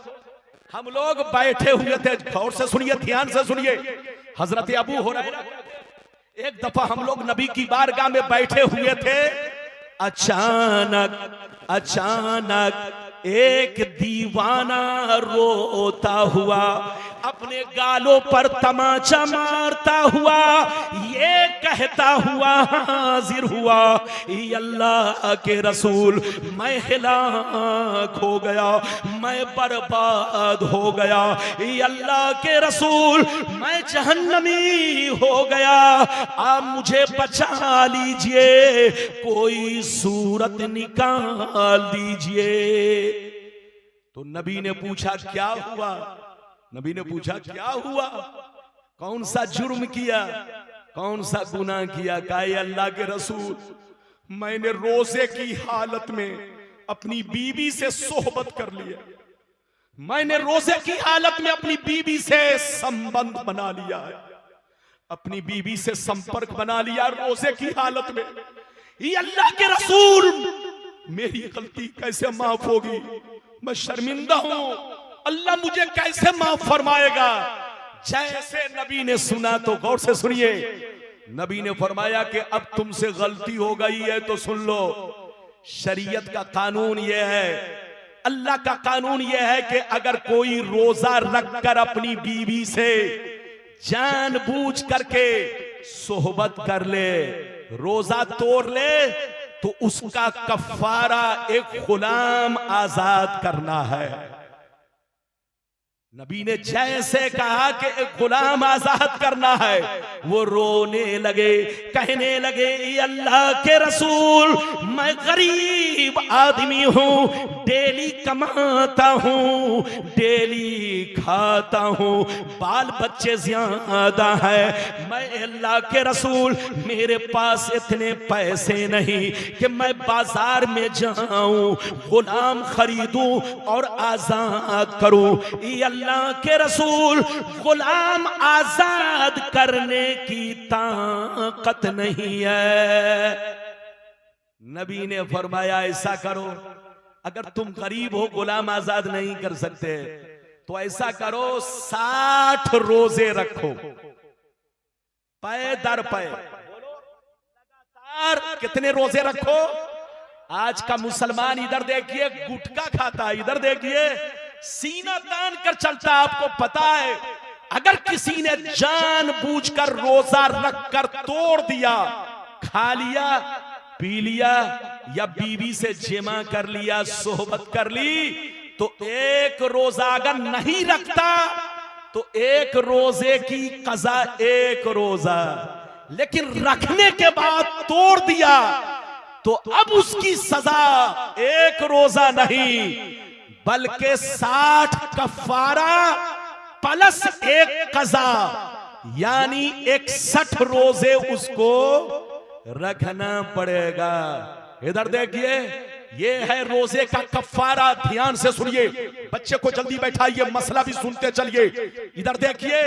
हम लोग बैठे हुए थे। गौर से सुनिए, ध्यान से सुनिए। हजरत अबू हुरैरा, एक दफा हम लोग नबी की बारगाह में बैठे हुए थे, अचानक एक दीवाना रोता हुआ अपने गालों पर तमाचा मारता हुआ ये कहता हुआ हाजिर हुआ, ये अल्लाह के रसूल मैं हिलाक हो गया, मैं बर्बाद हो गया, ये अल्लाह के रसूल मैं जहन्नमी हो गया, आप मुझे बचा लीजिए, कोई सूरत निकाल दीजिए। तो नबी ने पूछा क्या हुआ, नबी ने पूछा क्या हुआ, कौन सा जुर्म किया, कौन सा गुनाह किया। कहा अल्लाह के रसूल मैंने रोजे की हालत में अपनी बीवी से सोहबत कर लिया, मैंने रोजे की हालत में अपनी बीवी से संबंध बना लिया है, अपनी बीवी से संपर्क बना लिया रोजे की हालत में। ये अल्लाह के रसूल मेरी गलती कैसे माफ होगी, मैं शर्मिंदा हूं, अल्लाह मुझे कैसे माफ फरमाएगा। जैसे नबी ने सुना तो गौर से सुनिए, नबी ने फरमाया कि अब तुमसे गलती हो गई है तो सुन लो, शरीयत का कानून यह है, अल्लाह का कानून यह है कि अगर कोई रोजा रखकर अपनी बीवी से जानबूझ करके सोहबत कर ले, रोजा तोड़ ले, तो उसका कफारा एक गुलाम आजाद करना है। नबी ने जैसे कहा कि एक गुलाम आजाद करना है, वो रोने लगे, कहने लगे अल्लाह के रसूल मैं गरीब आदमी हूं, डेली कमाता हूं, डेली खाता हूं, बाल बच्चे ज्यादा है, मैं अल्लाह के रसूल मेरे पास इतने पैसे नहीं कि मैं बाजार में जाऊं, गुलाम खरीदूं और आजाद करूं। अल्लाह के रसूल गुलाम आजाद करने की ताकत नहीं है। नबी ने फरमाया ऐसा करो, अगर तुम गरीब हो गुलाम आजाद नहीं कर सकते तो ऐसा करो 60 रोजे रखो, पै दर पै, लगातार कितने रोजे रखो। आज का मुसलमान इधर देखिए गुटखा खाता है, इधर देखिए सीना तान कर चलता। आपको पता है अगर किसी ने जानबूझकर रोजा रखकर तोड़ दिया, खा लिया, पी लिया या बीवी से जिमा कर लिया, सोहबत कर ली, तो एक रोजा अगर नहीं रखता तो एक रोजे की कज़ा एक रोजा, लेकिन रखने के बाद तोड़ दिया तो अब उसकी सजा एक रोजा नहीं बल्कि 60 कफारा प्लस एक कज़ा, यानी 61 रोजे उसको रखना पड़ेगा। इधर देखिए ये है रोजे का कफारा। ध्यान से सुनिए, बच्चे को जल्दी बैठाइए, मसला भी सुनते चलिए। इधर देखिए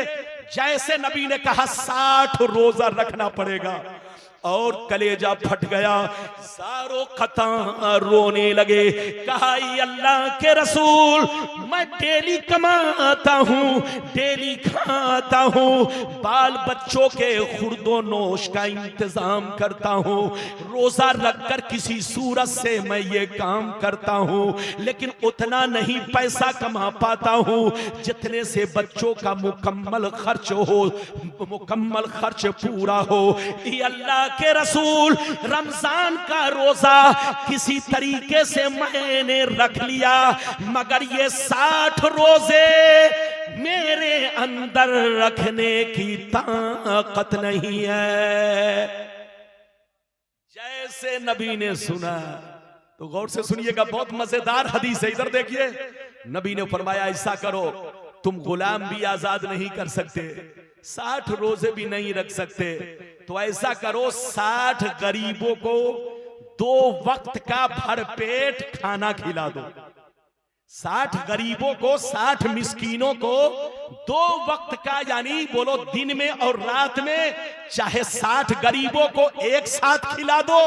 जैसे नबी ने कहा 60 रोजा रखना पड़ेगा और कलेजा फट गया, सारों खता रोने लगे। कहा अल्लाह के रसूल मैं डेली कमाता हूँ, डेली खाता हूँ, बाल बच्चों के खुर्दो नोश का इंतजाम करता हूँ, रोजा रखकर किसी सूरत से मैं ये काम करता हूँ, लेकिन उतना नहीं पैसा कमा पाता हूँ जितने से बच्चों का मुकम्मल खर्च हो, मुकम्मल खर्च पूरा हो। अल्लाह के रसूल रमजान का रोजा किसी तरीके से मैंने रख लिया, मगर ये 60 रोजे मेरे अंदर रखने की ताकत नहीं है। जैसे नबी ने सुना, तो गौर से सुनिएगा, बहुत मजेदार हदीस है। इधर देखिए नबी ने फरमाया ऐसा करो, तुम गुलाम भी आजाद नहीं कर सकते, 60 रोजे भी नहीं रख सकते, तो ऐसा करो 60 गरीबों को 2 वक्त का भरपेट खाना खिला दो। 60 गरीबों को, 60 मिस्कीनों को 2 वक्त का, यानी बोलो दिन में और रात में, चाहे 60 गरीबों को एक साथ खिला दो,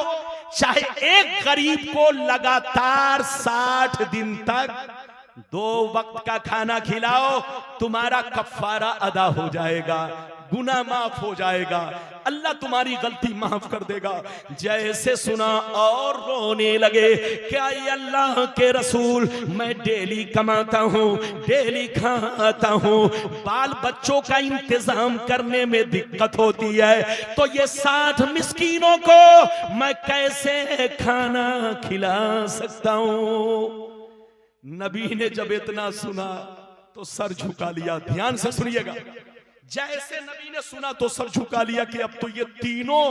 चाहे एक गरीब को लगातार 60 दिन तक 2 वक्त का खाना खिलाओ, तुम्हारा कफारा अदा हो जाएगा, गुनाह माफ हो जाएगा, अल्लाह तुम्हारी गलती माफ कर देगा। जैसे सुना और रोने लगे। क्या ये अल्लाह के रसूल मैं डेली कमाता हूँ, डेली खाता हूँ, बाल बच्चों का इंतजाम करने में दिक्कत होती है, तो ये 60 मिस्कीनों को मैं कैसे खाना खिला सकता हूँ। नबी ने जब इतना सुना तो सर झुका लिया। ध्यान से सुनिएगा, जैसे नबी ने सुना तो सर झुका लिया कि अब तो ये तीनों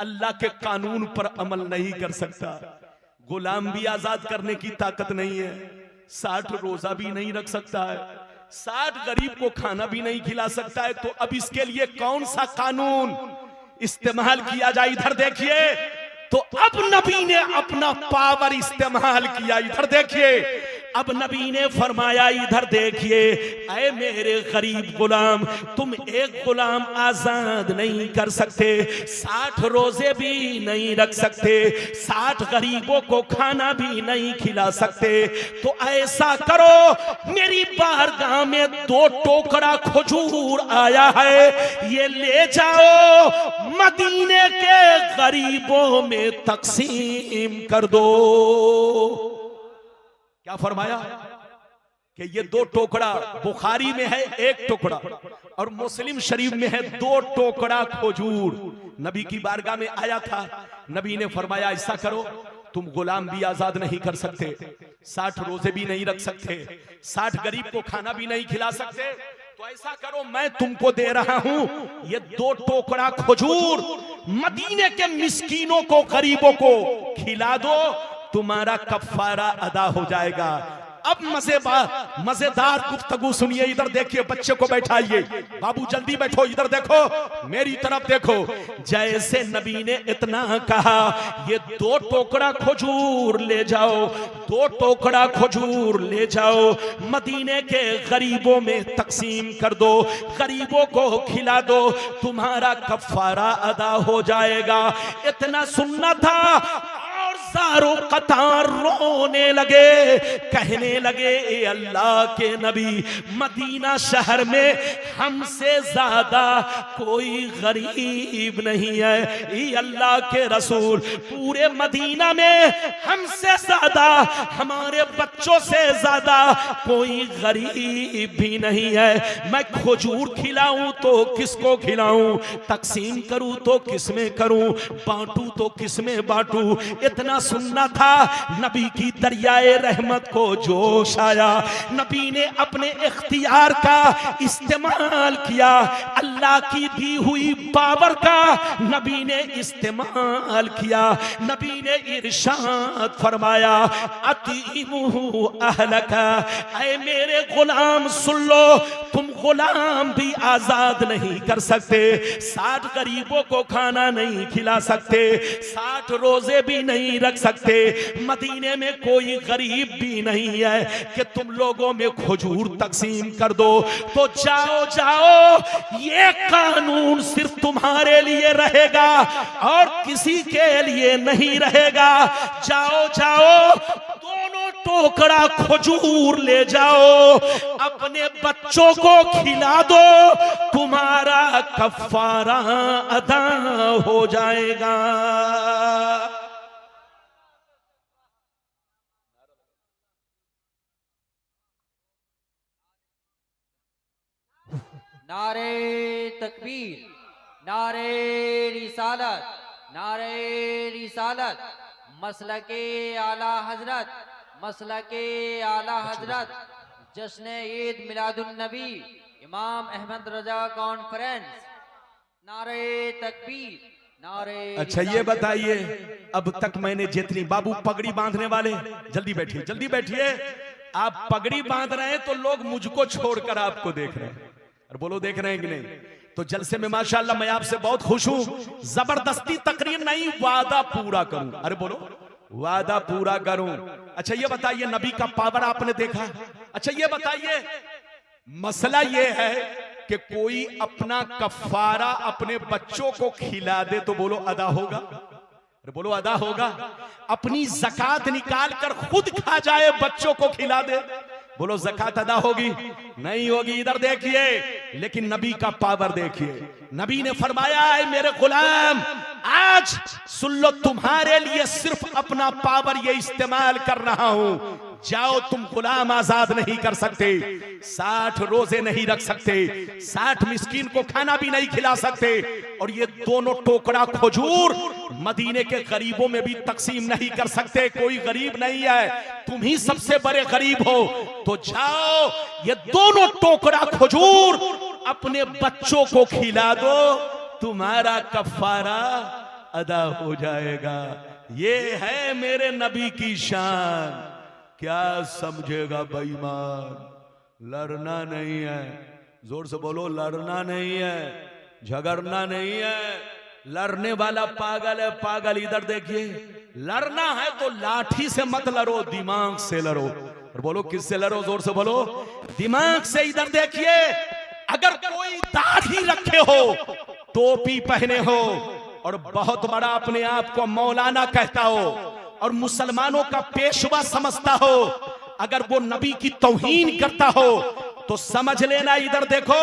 अल्लाह के कानून पर अमल नहीं कर सकता। गुलाम भी आजाद करने की ताकत नहीं है, 60 रोजा भी नहीं रख सकता है, 60 गरीब को खाना भी नहीं खिला सकता है, तो अब इसके लिए कौन सा कानून इस्तेमाल किया जाए। इधर देखिए, तो अब नबी ने अपना पावर इस्तेमाल किया। इधर देखिए, अब नबी ने फरमाया, इधर देखिए, ऐ मेरे गरीब गुलाम, तुम एक गुलाम आजाद नहीं कर सकते, 60 रोजे भी नहीं रख सकते, 60 गरीबों को खाना भी नहीं खिला सकते, तो ऐसा करो, मेरी बारगाह में 2 टोकरा खजूर आया है, ये ले जाओ, मदीने के गरीबों में तकसीम कर दो। क्या फरमाया कि ये 2 टोकरा, बुखारी में है 1 टुकड़ा और मुस्लिम शरीफ में है 2 टोकरा खजूर, नबी की बारगाह में आया था। नबी ने फरमाया ऐसा करो, तुम गुलाम भी आजाद नहीं कर सकते, 60 रोजे भी नहीं रख सकते, 60 गरीब को खाना भी नहीं खिला सकते, तो ऐसा करो, मैं तुमको दे रहा हूं ये 2 टोकरा खजूर, मदीने के मिस्कीनों को, गरीबों को खिला दो, तुम्हारा कफारा अदा हो जाएगा। अब मजेदार गुफ्तगू सुनिए। इधर देखिए, बच्चे को बैठाइए, बाबू जल्दी बैठो, इधर देखो, मेरी तरफ देखो। जैसे नबी ने इतना कहा, ये 2 टोकरा खजूर ले जाओ, 2 टोकरा खजूर ले जाओ, मदीने के गरीबों में तकसीम कर दो, गरीबों को खिला दो, तुम्हारा कफारा अदा हो जाएगा। इतना सुनना था। हजारों कतार रोने लगे, कहने लगे ए अल्लाह के नबी, मदीना शहर में हमसे ज्यादा कोई गरीब नहीं है। ए अल्लाह के रसूल, पूरे मदीना में हमसे ज्यादा, हमारे बच्चों से ज्यादा कोई गरीब भी नहीं है। मैं खजूर खिलाऊं तो किसको खिलाऊं, तकसीम करूं तो किसमें करूं, बांटूं तो किसमें बांटूं। इतना सुनना था, नबी की दरियाए रहमत को जोश आया। नबी ने अपने इख्तियार का इस्तेमाल किया, अल्लाह की दी हुई पावर का नबी ने इस्तेमाल किया। नबी ने इरशाद फरमाया, अतीमुहु अहलका, ऐ मेरे गुलाम सुन लो, तुम गुलाम भी आजाद नहीं कर सकते, 60 गरीबों को खाना नहीं खिला सकते, 60 रोजे भी नहीं रख सकते। मदीने में कोई गरीब भी नहीं है कि तुम लोगों में खजूर तकसीम कर दो। तो जाओ जाओ, ये कानून सिर्फ तुम्हारे लिए रहेगा और किसी के लिए नहीं रहेगा। जाओ जाओ, दोनों टोकरा खजूर ले जाओ, अपने बच्चों को खिला दो, तुम्हारा कफारा अदा हो जाएगा। नारे तकबीर, नारे रिसालत, नारे रिसालत, मसलके आला हजरत, मसलके आला हजरत, जश्न ईद मिलादुन नबी, इमाम अहमद रजा कॉन्फ्रेंस। नारे तकबीर, नारे। अच्छा ये बताइए, अब तक मैंने जितनी, बाबू पगड़ी बांधने वाले जल्दी बैठिए, जल्दी बैठिए। आप पगड़ी बांध रहे हैं तो लोग मुझको छोड़कर आपको देख रहे हैं, और बोलो देख रहे हैं कि नहीं। तो जलसे में माशाल्लाह मैं आपसे बहुत खुश हूं। जबरदस्ती तकरीर नहीं, वादा पूरा करूं। अरे बोलो, वादा पूरा करूं। अच्छा ये बताइए, नबी का पावर आपने देखा। अच्छा ये बताइए, मसला ये है कि कोई अपना कफारा अपने बच्चों को खिला दे तो बोलो अदा होगा। अरे बोलो अदा होगा। अपनी ज़कात निकाल कर खुद खा जाए, बच्चों को खिला दे, बोलो ज़कात अदा होगी? नहीं होगी। इधर देखिए, लेकिन नबी का पावर देखिए। नबी ने फरमाया, है मेरे गुलाम, आज सुन लो, तुम्हारे लिए सिर्फ अपना पावर ये इस्तेमाल कर रहा हूं। जाओ, तुम गुलाम आजाद नहीं कर सकते, 60 रोजे नहीं रख सकते, 60 मिस्कीन को खाना भी नहीं खिला सकते, और ये दोनों टोकरा खजूर मदीने के गरीबों में भी तकसीम नहीं कर सकते। कोई गरीब नहीं है, तुम ही सबसे बड़े गरीब हो। तो जाओ, ये दोनों टोकरा खजूर अपने बच्चों को खिला दो, तुम्हारा कफारा अदा हो जाएगा। ये है मेरे नबी की शान। क्या समझेगा बेईमान? लड़ना नहीं है, जोर से बोलो, लड़ना नहीं है, झगड़ना नहीं है। लड़ने वाला पागल है, पागल। इधर देखिए, लड़ना है तो लाठी से मत लड़ो, दिमाग से लड़ो। और बोलो किससे लड़ो? जोर से बोलो, दिमाग से। इधर देखिए, अगर कोई दाढ़ी रखे हो, टोपी पहने हो, और बहुत बड़ा अपने आप को मौलाना कहता हो, और मुसलमानों का पेशवा समझता हो, अगर वो नबी की तौहीन करता हो तो समझ लेना, इधर देखो,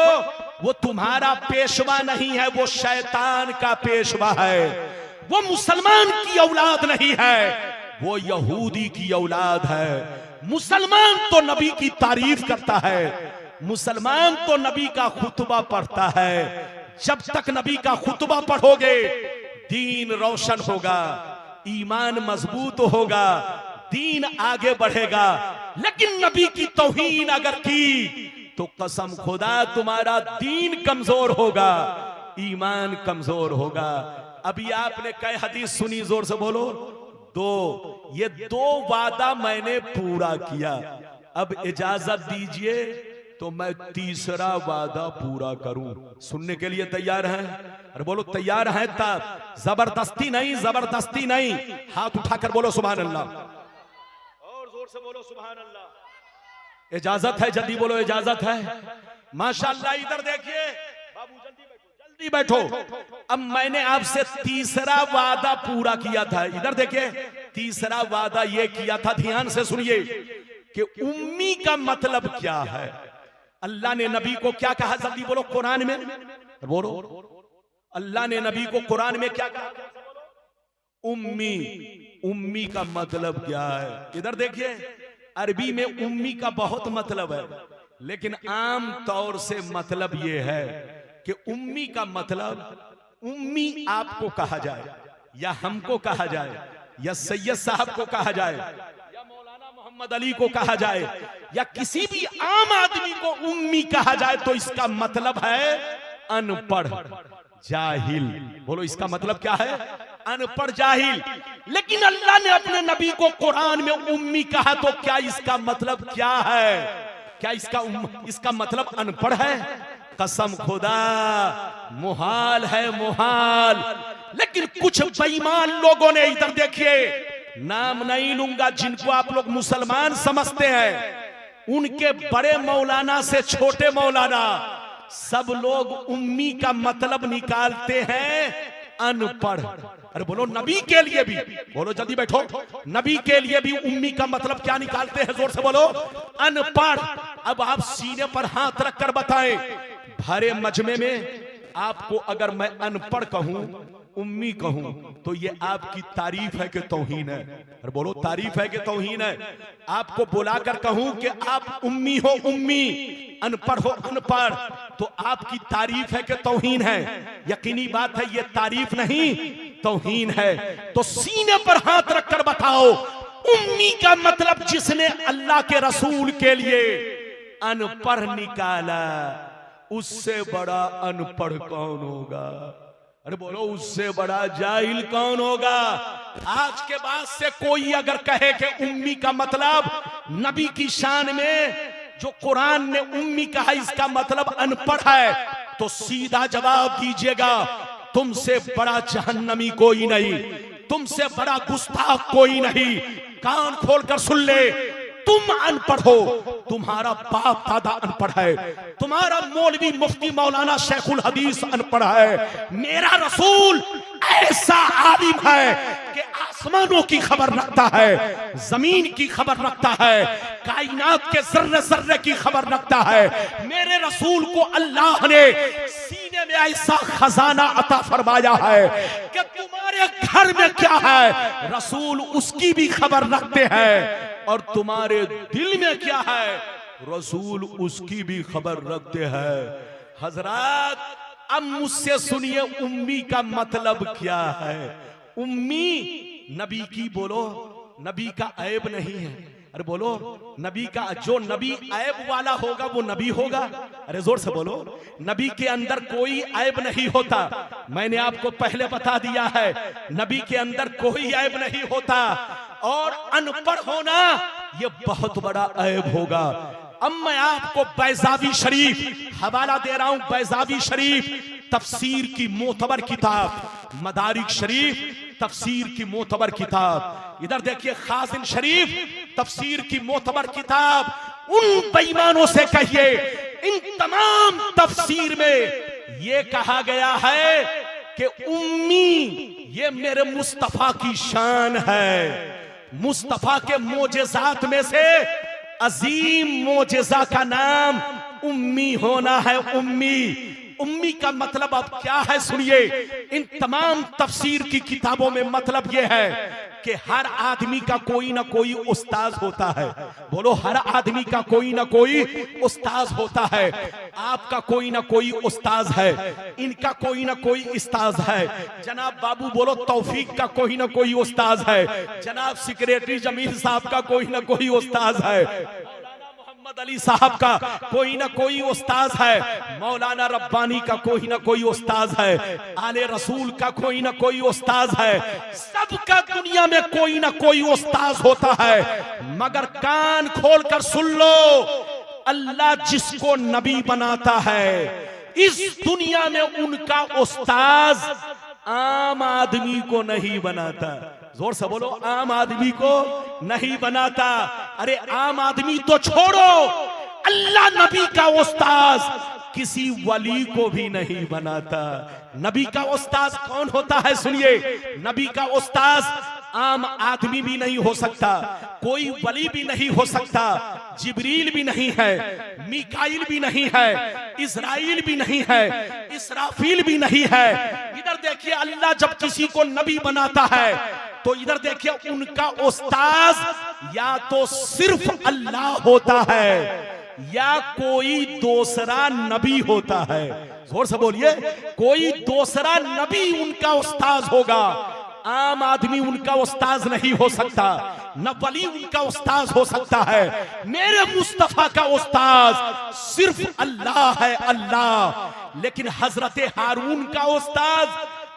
वो तुम्हारा पेशवा नहीं है, वो शैतान का पेशवा है। वो मुसलमान की औलाद नहीं है, वो यहूदी की औलाद है। मुसलमान तो नबी की तारीफ करता है, मुसलमान तो नबी का खुतबा पढ़ता है। जब तक नबी का खुतबा पढ़ोगे, दीन रोशन होगा, ईमान मजबूत होगा, दीन आगे बढ़ेगा। लेकिन नबी की तौहीन अगर की तो कसम खुदा तुम्हारा दीन कमजोर होगा, ईमान कमजोर होगा। अभी आपने कई हदीस सुनी, जोर से बोलो, 2। ये 2 वादा मैंने पूरा किया। अब इजाजत दीजिए तो मैं तीसरा वादा पूरा करूं। सुनने के लिए तैयार हैं? अरे बोलो तैयार हैं तब। जबरदस्ती नहीं, जबरदस्ती नहीं। हाथ उठाकर बोलो सुभान अल्लाह, और जोर से बोलो सुभान अल्लाह। इजाजत है, जल्दी बोलो इजाजत है। माशाअल्लाह। इधर देखिए बाबू, जल्दी बैठो, जल्दी बैठो। अब मैंने आपसे तीसरा वादा पूरा किया था। इधर देखिए, तीसरा वादा ये किया था, ध्यान से सुनिए, कि उम्मी का मतलब क्या है। अल्लाह ने नबी को क्या कहा, जल्दी बोलो, कुरान में बोलो, अल्लाह ने नबी को कुरान में क्या कहा, उम्मी। उम्मी का मतलब क्या है? इधर देखिए, अरबी में उम्मी का बहुत मतलब है, लेकिन आम तौर से मतलब यह है कि उम्मी का मतलब, उम्मी आपको कहा जाए या हमको कहा जाए या सैयद साहब को कहा जाए या मौलाना मोहम्मद अली को कहा जाए या किसी भी आम आदमी को उम्मी कहा जाए, तो इसका मतलब है अनपढ़, जाहिल। बोलो, इसका मतलब क्या है? अनपढ़, जाहिल। लेकिन अल्लाह ने अपने नबी को कुरान में उम्मी कहा, तो क्या इसका मतलब क्या है? क्या इसका मतलब अनपढ़ है? कसम खुदा, मुहाल है, मुहाल। लेकिन कुछ बेईमान लोगों ने, इधर देखिए, नाम नहीं लूंगा, जिनको आप लोग मुसलमान समझते हैं, उनके बड़े मौलाना से छोटे मौलाना, सब लोग उम्मी का मतलब निकालते हैं अनपढ़। अरे बोलो, नबी के लिए भी बोलो, जल्दी बैठो, नबी के लिए भी उम्मी का मतलब क्या निकालते हैं? जोर से बोलो, अनपढ़। अब आप सीने पर हाथ रखकर बताएं, भरे मजमे में आपको अगर मैं अनपढ़ कहूं, उम्मी कहूं, तो ये आपकी तारीफ है कि तौहीन है? अरे बोलो, तारीफ है कि तौहीन है? आपको बुलाकर कहूं कि आप उम्मी हो, उम्मी, अनपढ़ हो, अनपढ़, तो आपकी तारीफ है कि तौहीन है? यकीनी बात है, ये तारीफ नहीं, तौहीन है। तो सीने पर हाथ रखकर बताओ, उम्मी का मतलब जिसने अल्लाह के रसूल के लिए अनपढ़ निकाला, उससे बड़ा अनपढ़ कौन होगा? अरे बोलो, उससे बड़ा जाहिल कौन होगा? आज के बाद से कोई अगर कहे कि उम्मी का मतलब नबी की शान में जो कुरान ने उम्मी कहा इसका मतलब अनपढ़ है, तो सीधा जवाब दीजिएगा, तुमसे बड़ा जहन्नमी कोई नहीं, तुमसे बड़ा गुस्ताख कोई नहीं। कान खोलकर सुन ले, तुम अनपढ़ हो, तुम्हारा बाप दादा अनपढ़ है, तुम्हारा मौलवी मुफ्ती मौलाना शेखुल हदीस अनपढ़ है, मेरा रसूल ऐसा आलिम है कि आसमानों की खबर रखता है, जमीन की खबर रखता है, कायनात के जर्रे जर्रे की खबर रखता है। मेरे रसूल को अल्लाह ने सीने में ऐसा खजाना अता फरमाया है कि तुम्हारे घर में क्या है, रसूल उसकी भी खबर रखते हैं, और तुम्हारे दिल में क्या है, रसूल उसकी भी खबर रखते हैं। हजरात, अब मुझसे सुनिए, उम्मी का मतलब क्या है? उम्मी नबी की, बोलो, नबी का ऐब नहीं है। अरे बोलो, नबी का, जो नबी ऐब वाला होगा वो नबी होगा? अरे जोर से बोलो, नबी के अंदर कोई ऐब नहीं होता। मैंने आपको पहले बता दिया है, नबी के अंदर कोई ऐब नहीं होता, और अनपढ़ होना ये बहुत बड़ा ऐब होगा। अब मैं आपको बैजावी शरीफ हवाला दे रहा हूं, बैजावी शरीफ तफसीर की मोतबर किताब, मदारिक शरीफ तफसीर की मोतबर किताब। इधर देखिए, खाजिन शरीफ तफसीर की मोतबर किताब। उन बेईमानों से कहिए, इन तमाम तफसीर में ये कहा गया है कि उम्मी ये मेरे मुस्तफा की शान है। मुस्तफा के मोजेजात में से अजीम मोजेजा का नाम उम्मी होना है, उम्मी। उम्मी का मतलब अब क्या है सुनिए, इन तमाम तफसीर की किताबों में मतलब यह है कि हर आदमी का कोई ना कोई उस्ताद होता है। बोलो, हर आदमी का कोई ना कोई उस्ताद होता है। आपका कोई ना कोई उस्ताद है, इनका कोई ना कोई उस्ताद है। जनाब बाबू बोलो, तौफीक का कोई ना कोई उस्ताद है। जनाब सेक्रेटरी जमील साहब का कोई ना कोई उस्ताद है। मोहम्मद अली साहब का कोई ना कोई उस्ताद है। मौलाना रब्बानी का कोई ना कोई उस्ताद है। आले रसूल का कोई ना कोई उस्ताद है। सबका दुनिया में कोई ना कोई उस्ताद होता है। मगर कान खोलकर सुन लो, अल्लाह जिसको नबी बनाता है, इस दुनिया में उनका उस्ताद आम आदमी को नहीं बनाता। जोर से बोलो, आम आदमी को नहीं बनाता। अरे आम आदमी तो छोड़ो, अल्लाह नबी का उस्ताद किसी वली को भी नहीं बनाता। नबी का उस्ताद कौन होता है सुनिए, नबी का उस्ताद आम आदमी भी नहीं हो सकता, कोई वली भी नहीं हो सकता, जिब्रील भी नहीं है, मीकाइल भी नहीं है, इस्राइल भी नहीं है, इसराफील भी नहीं है। इधर देखिए अल्लाह जब किसी को नबी बनाता है तो इधर देखिए उनका उस्ताद या तो सिर्फ अल्लाह होता है या कोई दूसरा नबी होता है। जोर से बोलिए, कोई दूसरा नबी उनका उस्ताद होगा। आम आदमी उनका उस्ताद नहीं हो सकता, न वली उनका उस्ताद हो सकता है। मेरे मुस्तफा का उस्ताद सिर्फ अल्लाह है, अल्लाह। लेकिन हजरत हारून का उस्ताद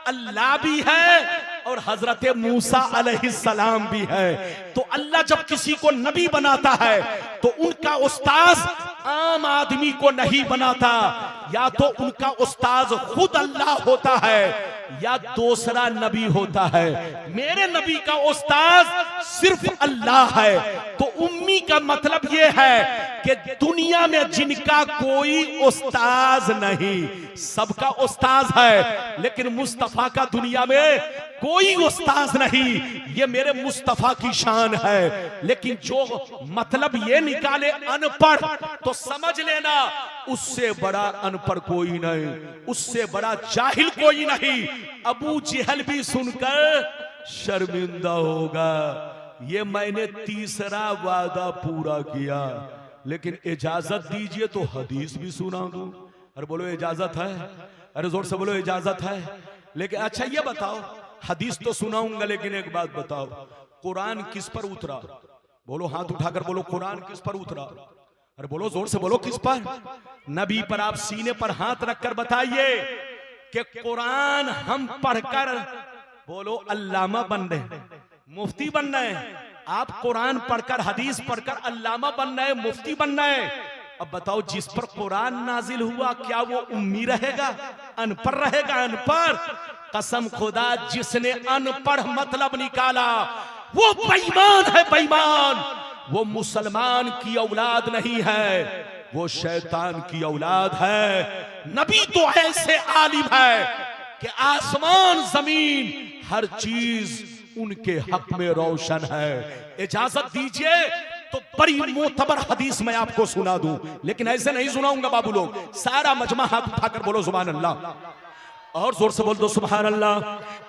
अल्लाह भी है और हजरत मूसा अलैहिस्सलाम भी है। तो अल्लाह जब किसी को नबी बनाता है तो उनका उस्ताद आम आदमी को नहीं बनाता, या तो उनका उस्ताद खुद अल्लाह होता है या दूसरा नबी होता है। मेरे नबी का उस्ताद सिर्फ अल्लाह है। तो उम्मी का मतलब यह है कि दुनिया में जिनका कोई उस्ताद नहीं, सबका उस्ताद है, लेकिन मुस्तफा का दुनिया में कोई उस्ताद नहीं। ये मेरे मुस्तफा की शान है। लेकिन जो मतलब ये निकाले अनपढ़, तो समझ लेना उससे बड़ा अनपढ़ कोई नहीं, उससे बड़ा जाहिल कोई नहीं। अबू जहल भी सुनकर शर्मिंदा होगा। ये मैंने तीसरा वादा पूरा किया, लेकिन इजाजत दीजिए तो हदीस भी सुना दूं। अरे बोलो इजाजत है, अरे जोर से बोलो इजाजत है। लेकिन अच्छा ये बताओ, हदीस तो सुनाऊंगा, लेकिन एक बात बताओ, कुरान किस पर उतरा? बोलो, हाथ उठाकर बोलो, कुरान किस पर उतरा? अरे बोलो, जोर से बोलो, किस पर? नबी पर। आप सीने पर हाथ रखकर बताइए कि कुरान हम पढ़कर, बोलो, अल्लामा बन रहे, मुफ्ती बन रहे। आप कुरान पढ़कर, हदीस पढ़कर अल्लामा बन रहे, मुफ्ती बन रहे। अब बताओ, जिस पर कुरान नाजिल हुआ क्या वो उम्मी रहेगा, अनपढ़ रहेगा? अनपढ़, कसम खुदा, जिसने अनपढ़ मतलब निकाला वो बेईमान है, बेईमान। वो मुसलमान की औलाद नहीं है, वो शैतान की औलाद है। नबी तो ऐसे आलिम है कि आसमान जमीन हर चीज उनके हक में रोशन है। इजाजत दीजिए तो बड़ी मोतबर हदीस मैं आपको सुना दूं, लेकिन ऐसे नहीं सुनाऊंगा बाबू लोग। सारा मजमा हाथ उठाकर बोलो सुभान अल्लाह, और जोर से बोल दो सुभान अल्लाह,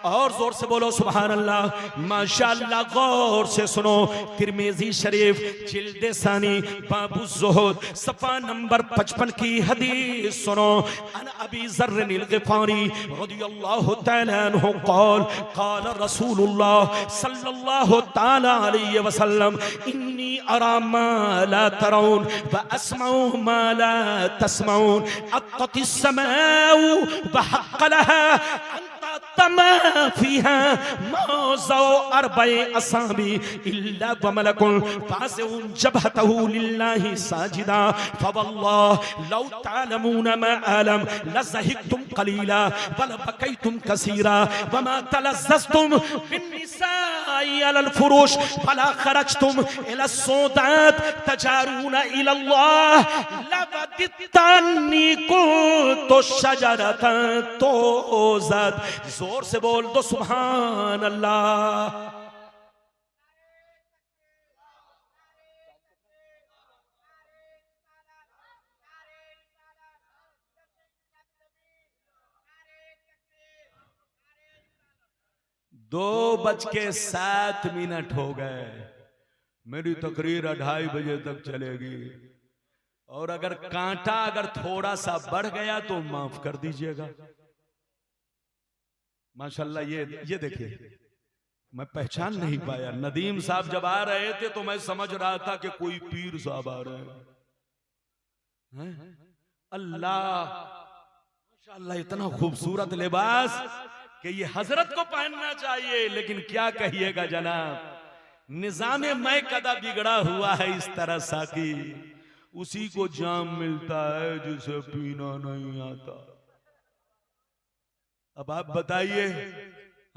और जोर से बोलो सुभान अल्लाह। माशाअल्लाह, गौर से सुनो। तिरमिजी शरीफ जिल्द सानी बाबू ज़ुहद सफ़ा नंबर 55 की हदीस सुनो। अन अबी ज़र्र अल ग़िफ़ारी रज़ियल्लाहु तआला अन्हु क़ाल क़ाल रसूलुल्लाह सल्लल्लाहु तआला अलैहि वसल्लम इन्नी अरा मा ला तरौन व अस्मउ मा ला तस्मऊन अत्तिस समाउ व हक़्क़ तमा फीहा मौज़ौ अरबए असाबी इल्ला व मलकुन फासिउन जबहतहु लिल्लाहि साजिदा फवल्लाह लौ तालमून मा आलम लज़हिकतुम क़लीला व लबकैतुम कसीरा व मा तलज़्ज़ज़तुम बिन्निसाई अलल फुरूश फला खरजतुम इला सौदात तजारून इलल्लाह लवदित्तन्नी कुन्तु शजरतन तोज़द। जोर से बोल दो सुभान अल्लाह। दो बज के 7 मिनट हो गए। मेरी तकरीर 2:30 बजे तक चलेगी, और अगर कांटा अगर थोड़ा सा बढ़ गया तो माफ कर दीजिएगा। माशाल्लाह, ये देखिए, मैं पहचान नहीं पाया। नदीम साहब जब आ रहे थे तो मैं समझ रहा था कि कोई पीर साहब आ रहे हैं। अल्लाह, माशाल्लाह, इतना खूबसूरत लिबास कि ये हजरत को पहनना चाहिए। लेकिन क्या कहिएगा जनाब, निजाम मैं कदा बिगड़ा हुआ है इस तरह साकी, उसी को जाम मिलता है जिसे पीना नहीं आता। अब आप बताइए,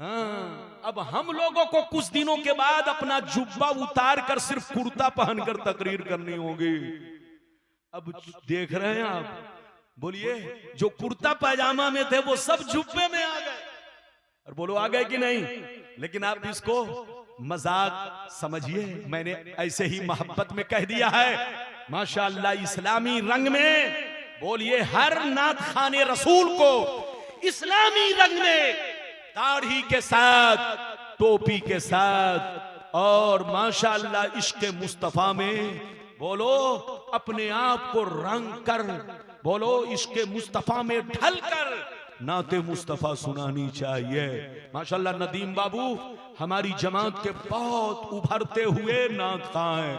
हाँ, अब हम लोगों को कुछ दिनों के बाद अपना जुब्बा उतार कर सिर्फ कुर्ता पहनकर तकरीर करनी होगी। अब देख रहे हैं आप, बोलिए, जो कुर्ता पैजामा में थे वो सब जुब्बे में आ गए। और बोलो आ गए कि नहीं? लेकिन आप इसको मजाक समझिए, मैंने ऐसे ही मोहब्बत में कह दिया है। माशाअल्लाह इस्लामी रंग में बोलिए, हर नात खाने रसूल को इस्लामी रंग में दाढ़ी के साथ, टोपी के साथ और माशाअल्लाह इश्क मुस्तफा में बोलो अपने आप को रंग कर, बोलो इश्क मुस्तफा में ढल कर नाते मुस्तफा सुनानी चाहिए। माशाअल्लाह नदीम बाबू हमारी जमात के बहुत उभरते हुए नात खां हैं,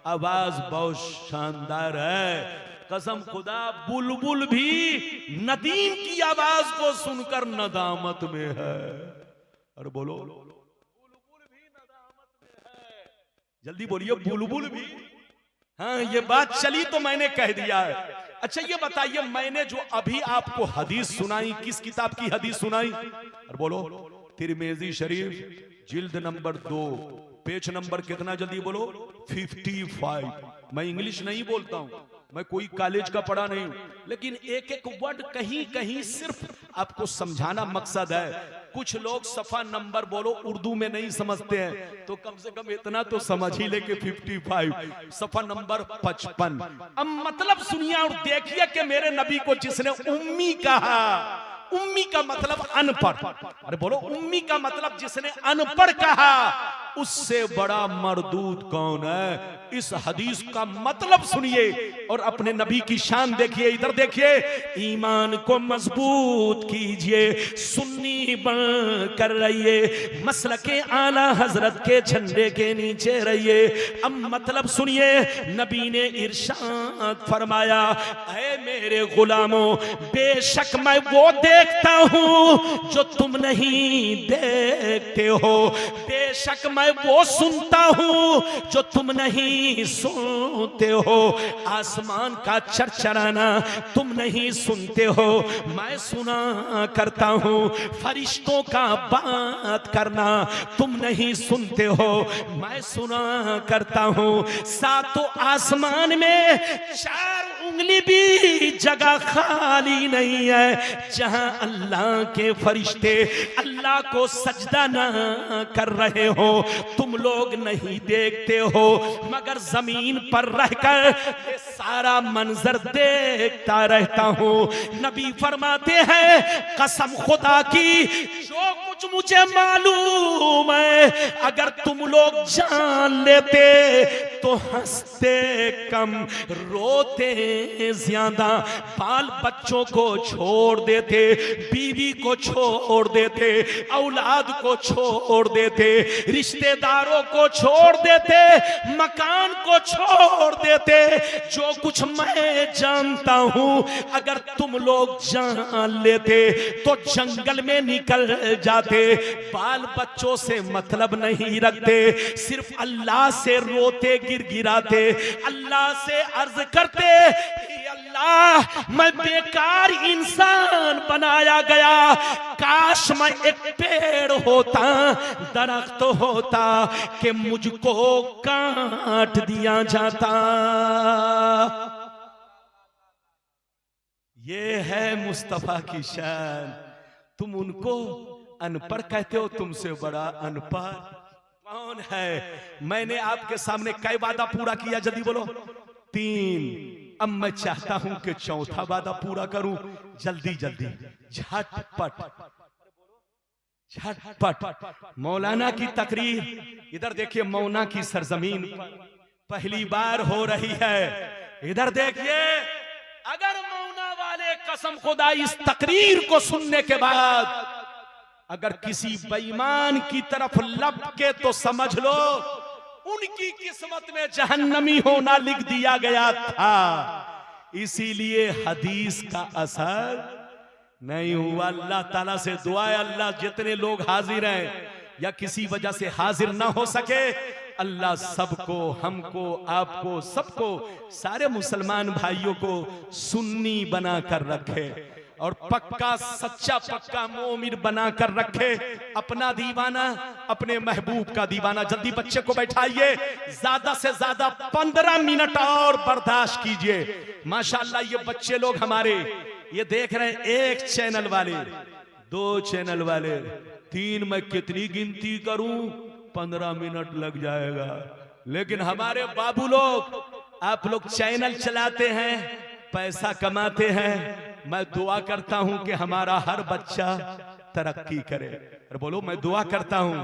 आवाज बहुत शानदार है। कसम खुदा बुलबुल भी नदीम की आवाज को सुनकर नदामत में है। और बोलो बुलबुल भी नदामत में है, जल्दी बोलिए बुलबुल भी। हाँ ये बात चली तो मैंने कह दिया है। अच्छा ये बताइए, मैंने जो अभी आपको हदीस सुनाई, किस किताब की हदीस सुनाई? और बोलो तिरमिज़ी शरीफ जिल्द नंबर 2 पेज नंबर कितना, जल्दी बोलो 55। मैं इंग्लिश नहीं बोलता हूं, मैं कोई कॉलेज का पढ़ा नहीं, लेकिन एक एक वर्ड कहीं कहीं सिर्फ आपको समझाना मकसद है। कुछ लोग सफा नंबर बोलो उर्दू में नहीं समझते हैं, तो कम से कम इतना तो समझ ही ले कि 55 सफा नंबर 55। अब मतलब सुनिए और देखिए कि मेरे नबी को जिसने उम्मी कहा, उम्मी का मतलब अनपढ़, अरे बोलो उम्मी का मतलब जिसने अनपढ़ कहा, उससे बड़ा मरदूद कौन है? इस हदीस का मतलब सुनिए और अपने नबी की शान देखिए। इधर देखिए, ईमान को मजबूत कीजिए, सुन्नी बन कर रहिए, मसलके आला हजरत के झंडे के नीचे रहिए। अब मतलब सुनिए, नबी ने इरशाद फरमाया, ऐ मेरे गुलामों, बेशक मैं वो देखता हूं जो तुम नहीं देखते हो, बेशक मैं वो सुनता हूं जो तुम नहीं सुनते हो, आसमान का चरचराना तुम नहीं सुनते हो, मैं सुना करता हूं, फरिश्तों का बात करना तुम नहीं सुनते हो, मैं सुना करता हूं, सातों आसमान में 4 उंगली भी जगह खाली नहीं है जहां अल्लाह के फरिश्ते अल्लाह को सजदा ना कर रहे हो, तुम लोग नहीं देखते हो, मगर जमीन पर रहकर ये सारा मंजर देखता रहता हूं। नबी फरमाते हैं, कसम खुदा की जो कुछ मुझे मालूम है अगर तुम लोग जान लेते तो हंसते कम, रोते ज्यादा, बाल बच्चों को छोड़ देते, बीवी को छोड़ देते, औलाद को छोड़ देते, रिश्तेदारों को छोड़ देते, मकान को छोड़ देते, जो कुछ मैं जानता हूं अगर तुम लोग जान लेते तो जंगल में निकल जाते, बाल बच्चों से मतलब नहीं रखते, सिर्फ अल्लाह से रोते गिड़गिड़ाते, अल्लाह से अर्ज करते, अल्लाह मैं बेकार इंसान बनाया गया, काश मैं एक पेड़ होता, दरख्त होता कि मुझको काट दिया जाता। ये है मुस्तफा की शान। तुम उनको अनपढ़ कहते हो, तुमसे बड़ा अनपढ़ कौन है? मैंने आपके सामने कई वादा पूरा किया, जल्दी बोलो 3। अब मैं चाहता हूं कि चौथा वादा पूरा करूं, जल्दी जल्दी, झटपट झटपट। मौलाना की तकरीर इधर देखिए, मौना की सरजमीन पहली बार हो रही है। इधर देखिए, अगर मौना वाले कसम खुदा इस तकरीर को सुनने के बाद अगर किसी बेईमान की तरफ लपके तो समझ लो उनकी किस्मत में जहन्नमी होना लिख दिया गया था। इसीलिए हदीस का असर नहीं हुआ। अल्लाह ताला से दुआ है, अल्लाह जितने लोग हाजिर हैं या किसी वजह से हाजिर ना हो सके, अल्लाह सबको, हमको, आपको, सबको, सारे मुसलमान भाइयों को सुन्नी बना कर रखे और पक्का सच्चा पक्का मोमिन बना कर रखे। अपना दीवाना, अपने महबूब का दीवाना। जल्दी बच्चे को बैठाइए, ज्यादा से ज्यादा 15 मिनट और बर्दाश्त कीजिए। माशाअल्लाह ये बच्चे लोग हमारे ये देख रहे हैं, 1 चैनल वाले, 2 चैनल वाले, 3, मैं कितनी गिनती करूं, 15 मिनट लग जाएगा। लेकिन हमारे बाबू लोग, आप लोग चैनल चलाते हैं, पैसा कमाते हैं। मैं दुआ करता हूं कि हमारा हर बच्चा तरक्की करे। और बोलो, मैं दुआ करता हूं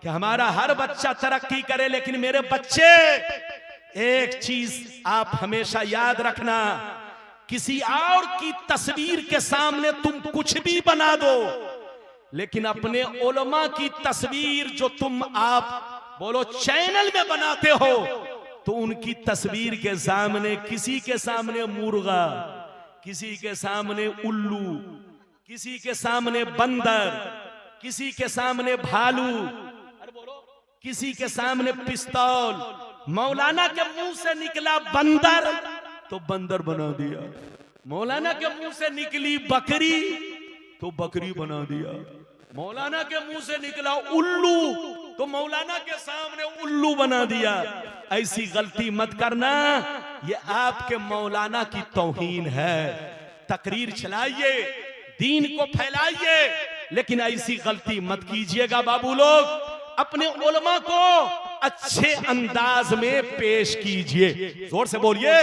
कि हमारा हर बच्चा तरक्की करे। लेकिन मेरे बच्चे, एक चीज आप हमेशा याद रखना, किसी और की तस्वीर के सामने तुम कुछ भी बना दो, लेकिन अपने उलमा की तस्वीर जो तुम आप बोलो चैनल में बनाते हो, तो उनकी तस्वीर के सामने, किसी के सामने मुर्गा, किसी के सामने उल्लू, किसी के सामने बंदर, किसी के सामने भालू, किसी के सामने पिस्तौल, मौलाना के मुंह से निकला बंदर तो बंदर बना दिया, मौलाना के मुंह से निकली बकरी तो बकरी बना दिया, मौलाना के मुंह से निकला उल्लू तो मौलाना के सामने उल्लू बना दिया। ऐसी गलती मत करना, ये आपके मौलाना की तौहीन है। तकरीर चलाइए, दीन को फैलाइए, लेकिन ऐसी गलती मत कीजिएगा बाबू लोग। अपने उलमा को अच्छे अंदाज में पेश कीजिए। जोर से बोलिए,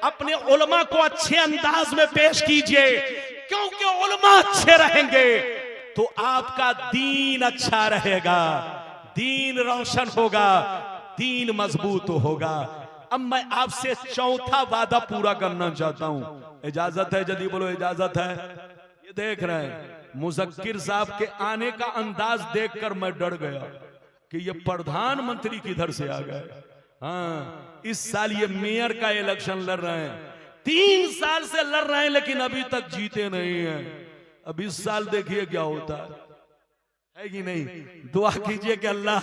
अपने उलमा को अच्छे अंदाज में पेश कीजिए, क्योंकि उलमा अच्छे रहेंगे तो आपका दीन अच्छा रहेगा, दीन रोशन होगा, दीन मजबूत होगा। अब मैं आपसे चौथा वादा पूरा करना चाहता हूं। इजाजत है? यदि बोलो इजाजत है। ये देख रहे हैं, मुज़क्किर साहब के आने का अंदाज देखकर मैं डर गया कि ये प्रधानमंत्री किधर से आ गए। हाँ, इस साल ये मेयर का इलेक्शन लड़ रहे हैं, 3 साल से लड़ रहे हैं, लेकिन अभी तक जीते नहीं हैं। अब इस साल देखिए क्या होता है कि नहीं। दुआ कीजिए कि अल्लाह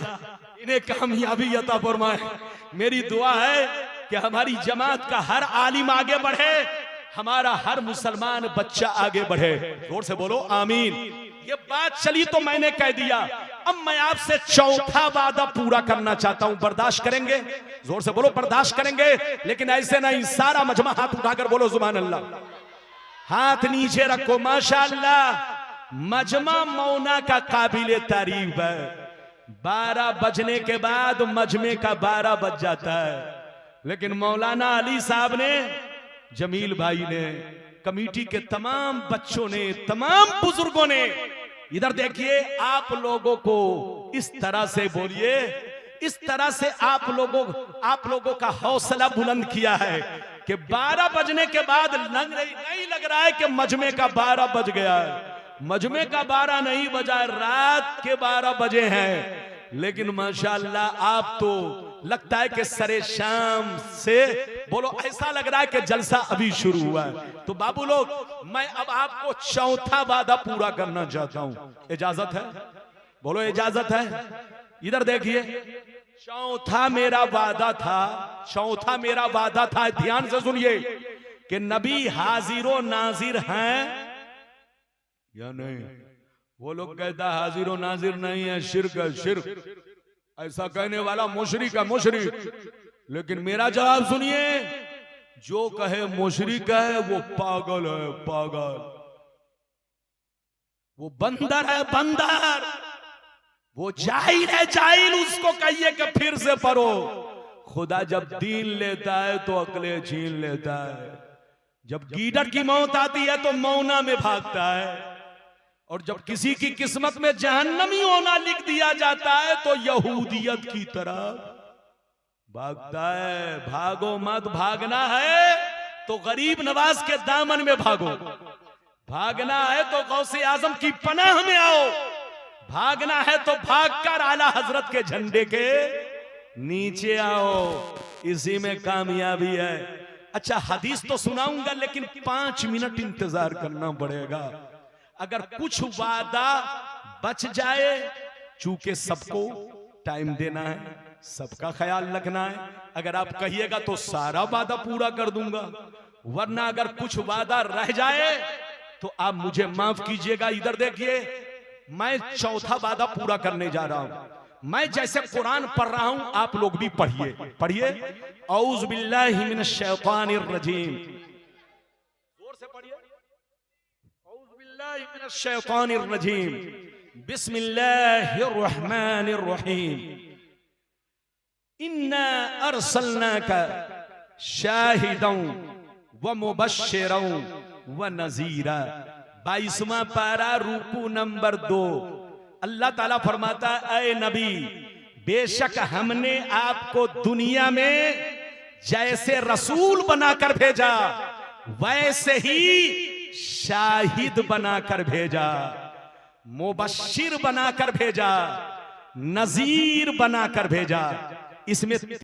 इन्हें कामयाबी अता फरमाए। मेरी दुआ है कि हमारी जमात का हर आलिम आगे बढ़े, हमारा हर मुसलमान बच्चा आगे बढ़े। जोर से बोलो आमीन। ये बात चली तो मैंने कह दिया। अब मैं आपसे चौथा वादा पूरा करना चाहता हूं, बर्दाश्त करेंगे? जोर से बोलो बर्दाश्त करेंगे। लेकिन ऐसे नहीं, सारा मजमा हाथ उठाकर बोलो सुभान अल्लाह। हाथ नीचे रखो। माशाअल्लाह, मजमा मौना का काबिले तारीफ है। 12 बजने के बाद मजमे का 12 बज जाता है, लेकिन मौलाना अली साहब ने, जमील भाई ने, कमेटी के तमाम बच्चों ने, तमाम बुजुर्गों ने, इधर देखिए, आप लोगों को इस तरह से बोलिए, इस तरह से आप लोगों का हौसला बुलंद किया है कि 12 बजने के बाद नहीं लग रहा है कि मजमे का 12 बज गया है। मजमे का 12 नहीं बजा, रात के 12 बजे हैं। लेकिन माशाअल्लाह आप तो लगता है कि सरे शाम से बोलो, ऐसा लग रहा है कि जलसा अभी शुरू हुआ है। तो बाबू लोग, मैं अब आपको चौथा वादा पूरा करना चाहता हूं। इजाजत है? बोलो इजाजत है। इधर देखिए, चौथा मेरा वादा था, ध्यान से सुनिए, कि नबी हाजिर नाजिर हैं या नहीं। वो लोग कहता है हाजिर नाजिर नहीं है, शिर्क है, शिर्क। ऐसा कहने वाला मुशरिक है, मुशरिक। लेकिन मेरा जवाब सुनिए, जो कहे मुशरिक है वो पागल है, पागल। वो बंदर है, बंदर। वो जाहिल है, जाहिल। उसको कहिए कि फिर से पढ़ो। खुदा जब दीन लेता है तो अकले छीन लेता है। जब गीदड़ की मौत आती है तो मौना में भागता है, और जब किसी की किस्मत में जहन्नमी होना लिख दिया जाता है तो यहूदियत की तरफ भागता है। भागो मत, भागना है तो गरीब नवाज के दामन में भागो, भागना है तो गौसे आजम की पनाह में आओ, भागना है तो भागकर आला हजरत के झंडे के नीचे आओ। इसी में कामयाबी है। अच्छा, हदीस तो सुनाऊंगा, लेकिन 5 मिनट इंतजार करना पड़ेगा। अगर कुछ वादा बच जाए, चूंकि सबको टाइम देना है, सबका ख्याल रखना है, अगर आप कहिएगा तो सारा वादा पूरा कर दूंगा, वरना अगर कुछ वादा रह जाए तो आप मुझे माफ कीजिएगा। इधर देखिए, मैं चौथा वादा पूरा करने जा रहा हूं। मैं जैसे कुरान पढ़ रहा हूं, आप लोग भी पढ़िए, पढ़िए। औज़ु बिल्लाहि मिनश शैतानिर रजीम। जोर से पढ़िए। औज़ु बिल्लाहि मिनश शैतानिर रजीम। बिस्मिल्लाहिर रहमानिर रहीम। इन्ना अरसलनाका शाहिदन व मुबश्शिरन व नजीरा। 22वां पारा रूकू नंबर 2। अल्लाह ताला फरमाता, ऐ नबी, बेशक हमने आपको दुनिया में जैसे रसूल बनाकर भेजा वैसे ही शाहिद बनाकर भेजा, मुबश्शिर बनाकर भेजा, नजीर बनाकर भेजा। इसमें